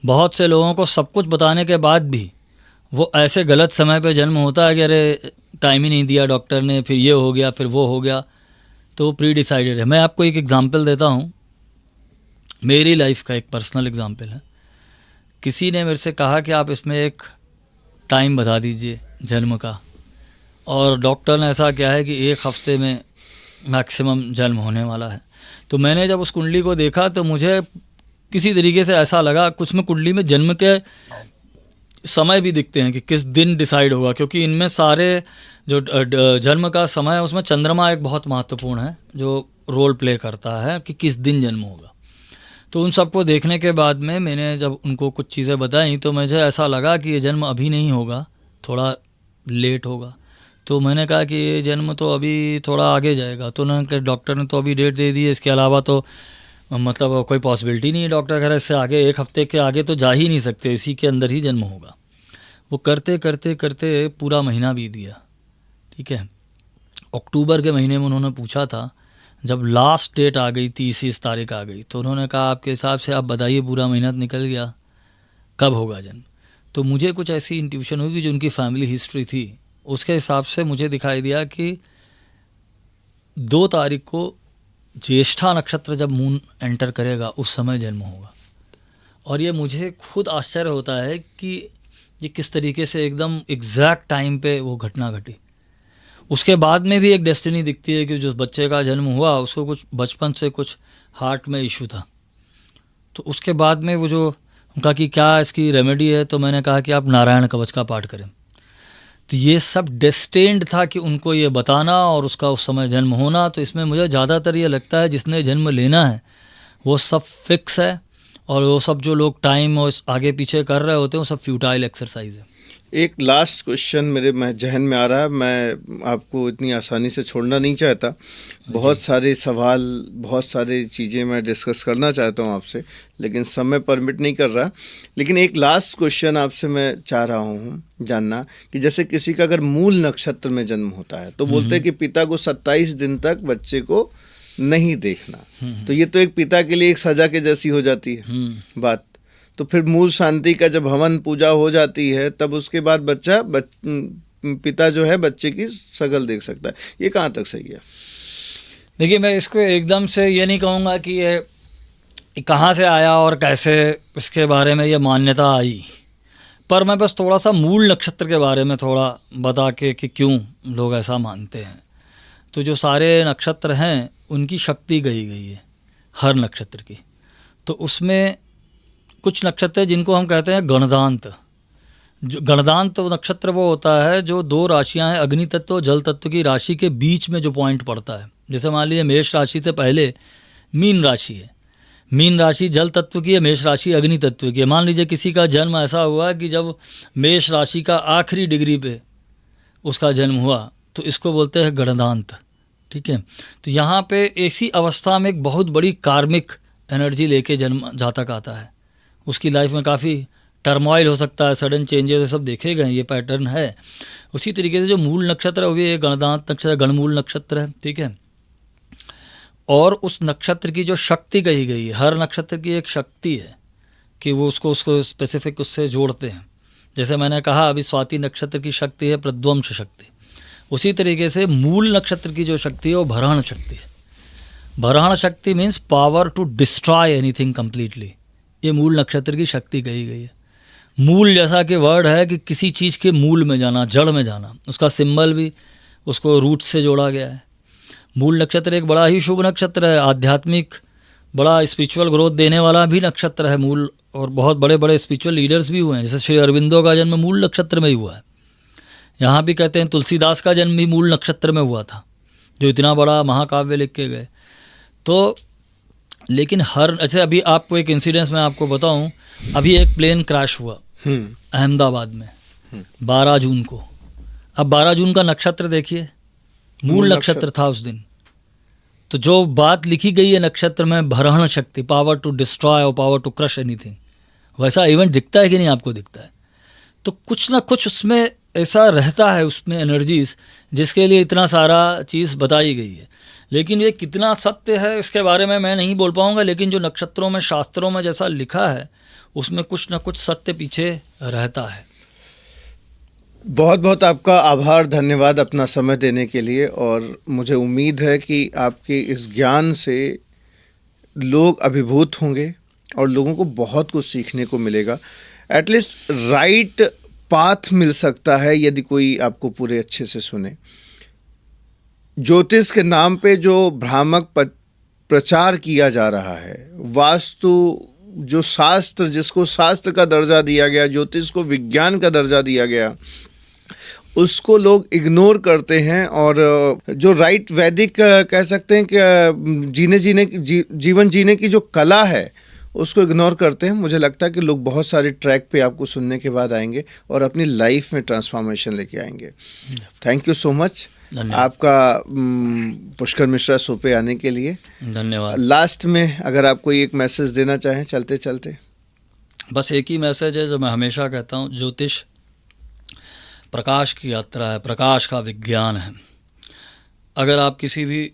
S2: बहुत से लोगों को सब कुछ बताने के बाद भी वो ऐसे गलत समय पे जन्म होता है कि अरे टाइम ही नहीं दिया डॉक्टर ने, फिर ये हो गया, फिर वो हो गया, तो वो प्री डिसाइडेड है। मैं आपको एक एग्जांपल देता हूँ, मेरी लाइफ का एक पर्सनल एग्जांपल है। किसी ने मेरे से कहा कि आप इसमें एक टाइम बता दीजिए जन्म का, और डॉक्टर ने ऐसा किया है कि 1 हफ्ते में मैक्सिमम जन्म होने वाला है। तो मैंने जब उस कुंडली को देखा तो मुझे किसी तरीके से ऐसा लगा, कुछ में कुंडली में जन्म के समय भी दिखते हैं कि किस दिन डिसाइड होगा, क्योंकि इनमें सारे जो जन्म का समय है उसमें चंद्रमा एक बहुत महत्वपूर्ण है जो रोल प्ले करता है कि किस दिन जन्म होगा। तो उन सबको देखने के बाद में मैंने जब उनको कुछ चीज़ें बताई तो मुझे ऐसा लगा कि ये जन्म अभी नहीं होगा, थोड़ा लेट होगा। तो मैंने कहा कि ये जन्म तो अभी थोड़ा आगे जाएगा। तो उन्होंने डॉक्टर ने तो अभी डेट दे दी है, इसके अलावा तो मतलब कोई पॉसिबिलिटी नहीं है। डॉक्टर कह रहे इससे आगे 1 हफ्ते के आगे तो जा ही नहीं सकते, इसी के अंदर ही जन्म होगा। वो करते करते करते पूरा महीना बीत गया, ठीक है। अक्टूबर के महीने में उन्होंने पूछा था, जब लास्ट डेट आ गई, 30 तारीख आ गई, तो उन्होंने कहा आपके हिसाब से आप बताइए, पूरा महीना निकल गया, कब होगा जन्म। तो मुझे कुछ ऐसी इंट्यूशन हुई कि जो उनकी फैमिली हिस्ट्री थी उसके हिसाब से मुझे दिखाई दिया कि 2 तारीख को ज्येष्ठा नक्षत्र जब मून एंटर करेगा उस समय जन्म होगा। और ये मुझे खुद आश्चर्य होता है कि ये किस तरीके से एकदम एग्जैक्ट टाइम पे वो घटना घटी। उसके बाद में भी एक डेस्टिनी दिखती है कि जो बच्चे का जन्म हुआ उसको कुछ बचपन से कुछ हार्ट में इशू था। तो उसके बाद में वो जो उनका कि क्या इसकी रेमेडी है, तो मैंने कहा कि आप नारायण कवच का पाठ करें। तो ये सब डेस्टिन्ड था कि उनको ये बताना और उसका उस समय जन्म होना। तो इसमें मुझे ज़्यादातर ये लगता है जिसने जन्म लेना है वो सब फिक्स है, और वो सब जो लोग टाइम और आगे पीछे कर रहे होते हैं वो सब फ्यूटाइल एक्सरसाइज है।
S1: एक लास्ट क्वेश्चन मेरे जहन में आ रहा है, मैं आपको इतनी आसानी से छोड़ना नहीं चाहता। बहुत सारे सवाल, बहुत सारी चीज़ें मैं डिस्कस करना चाहता हूँ आपसे, लेकिन समय परमिट नहीं कर रहा। लेकिन एक लास्ट क्वेश्चन आपसे मैं चाह रहा हूँ जानना कि जैसे किसी का अगर मूल नक्षत्र में जन्म होता है तो बोलते हैं कि पिता को 27 दिन तक बच्चे को नहीं देखना। तो ये तो एक पिता के लिए एक सजा के जैसी हो जाती है बात। तो फिर मूल शांति का जब हवन पूजा हो जाती है तब उसके बाद पिता जो है बच्चे की शकल देख सकता है। ये कहाँ तक सही है?
S2: देखिए, मैं इसको एकदम से ये नहीं कहूँगा कि ये कहाँ से आया और कैसे इसके बारे में ये मान्यता आई, पर मैं बस थोड़ा सा मूल नक्षत्र के बारे में थोड़ा बता के कि क्यों लोग ऐसा मानते हैं। तो जो सारे नक्षत्र हैं उनकी शक्ति कही गई है हर नक्षत्र की। तो उसमें कुछ नक्षत्र हैं जिनको हम कहते हैं गणदांत। जो गणदांत नक्षत्र वो होता है जो दो राशियां हैं, अग्नि तत्व और जल तत्व की राशि के बीच में जो पॉइंट पड़ता है। जैसे मान लीजिए मेष राशि से पहले मीन राशि है, मीन राशि जल तत्व की है, मेष राशि अग्नि तत्व की है। मान लीजिए किसी का जन्म ऐसा हुआ कि जब मेष राशि का आखिरी डिग्री पे उसका जन्म हुआ, तो इसको बोलते हैं गणदांत। ठीक है, तो यहाँ पे ऐसी अवस्था में एक बहुत बड़ी कार्मिक एनर्जी लेके जन्म जातक आता है। उसकी लाइफ में काफ़ी टर्मोइल हो सकता है, सडन चेंजेस सब देखे गए, ये पैटर्न है। उसी तरीके से जो मूल नक्षत्र है वो भी एक गणदांत नक्षत्र, गणमूल नक्षत्र है। ठीक है, और उस नक्षत्र की जो शक्ति कही गई है, हर नक्षत्र की एक शक्ति है कि वो उसको स्पेसिफिक उससे जोड़ते हैं। जैसे मैंने कहा अभी स्वाति नक्षत्र की शक्ति है प्रध्वंस शक्ति, उसी तरीके से मूल नक्षत्र की जो शक्ति है वो भरण शक्ति है। भरण शक्ति means power to destroy anything completely, ये मूल नक्षत्र की शक्ति कही गई है। मूल जैसा कि वर्ड है कि किसी चीज़ के मूल में जाना, जड़ में जाना, उसका सिंबल भी उसको रूट से जोड़ा गया है। मूल नक्षत्र एक बड़ा ही शुभ नक्षत्र है, आध्यात्मिक बड़ा स्पिरिचुअल ग्रोथ देने वाला भी नक्षत्र है मूल, और बहुत बड़े बड़े स्पिरिचुअल लीडर्स भी हुए हैं। जैसे श्री अरविंदो का जन्म मूल नक्षत्र में ही हुआ है। यहाँ भी कहते हैं तुलसीदास का जन्म भी मूल नक्षत्र में हुआ था, जो इतना बड़ा महाकाव्य लिख के गए। तो लेकिन हर ऐसे अभी आपको एक इंसिडेंस मैं आपको बताऊं, अभी एक प्लेन क्रैश हुआ अहमदाबाद में 12 जून को। अब 12 जून का नक्षत्र देखिए, मूल नक्षत्र था उस दिन। तो जो बात लिखी गई है नक्षत्र में, भरण शक्ति, पावर टू डिस्ट्रॉय और पावर टू क्रश एनीथिंग, वैसा इवेंट दिखता है कि नहीं आपको दिखता है? तो कुछ ना कुछ उसमें ऐसा रहता है, उसमें एनर्जीज, जिसके लिए इतना सारा चीज़ बताई गई है। लेकिन ये कितना सत्य है इसके बारे में मैं नहीं बोल पाऊँगा, लेकिन जो नक्षत्रों में, शास्त्रों में जैसा लिखा है उसमें कुछ ना कुछ सत्य पीछे रहता है।
S1: बहुत बहुत आपका आभार, धन्यवाद अपना समय देने के लिए। और मुझे उम्मीद है कि आपके इस ज्ञान से लोग अभिभूत होंगे और लोगों को बहुत कुछ सीखने को मिलेगा। एटलीस्ट राइट पाथ मिल सकता है यदि कोई आपको पूरे अच्छे से सुने। ज्योतिष के नाम पे जो भ्रामक प्रचार किया जा रहा है, वास्तु जो शास्त्र, जिसको शास्त्र का दर्जा दिया गया, ज्योतिष को विज्ञान का दर्जा दिया गया, उसको लोग इग्नोर करते हैं। और जो राइट वैदिक कह सकते हैं कि जीवन जीने की जो कला है उसको इग्नोर करते हैं। मुझे लगता है कि लोग बहुत सारे ट्रैक पे आपको सुनने के बाद आएंगे और अपनी लाइफ में ट्रांसफॉर्मेशन लेके आएंगे। थैंक यू सो मच आपका पुष्कर मिश्रा शो पे आने के लिए।
S2: धन्यवाद।
S1: लास्ट में अगर आप कोई एक मैसेज देना चाहें चलते चलते।
S2: बस एक ही मैसेज है जो मैं हमेशा कहता हूँ, ज्योतिष प्रकाश की यात्रा है, प्रकाश का विज्ञान है। अगर आप किसी भी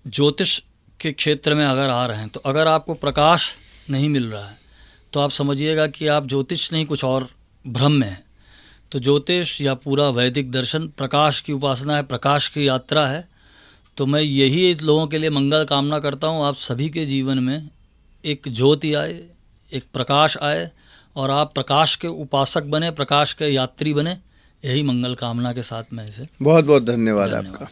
S2: ज्योतिष के क्षेत्र में अगर आ रहे हैं, तो अगर आपको प्रकाश नहीं मिल रहा है तो आप समझिएगा कि आप ज्योतिष नहीं, कुछ और भ्रम में है। तो ज्योतिष या पूरा वैदिक दर्शन प्रकाश की उपासना है, प्रकाश की यात्रा है। तो मैं यही लोगों के लिए मंगल कामना करता हूँ, आप सभी के जीवन में एक ज्योति आए, एक प्रकाश आए और आप प्रकाश के उपासक बने, प्रकाश के यात्री बने। यही मंगल कामना के साथ में इसे
S1: बहुत बहुत धन्यवाद आपका।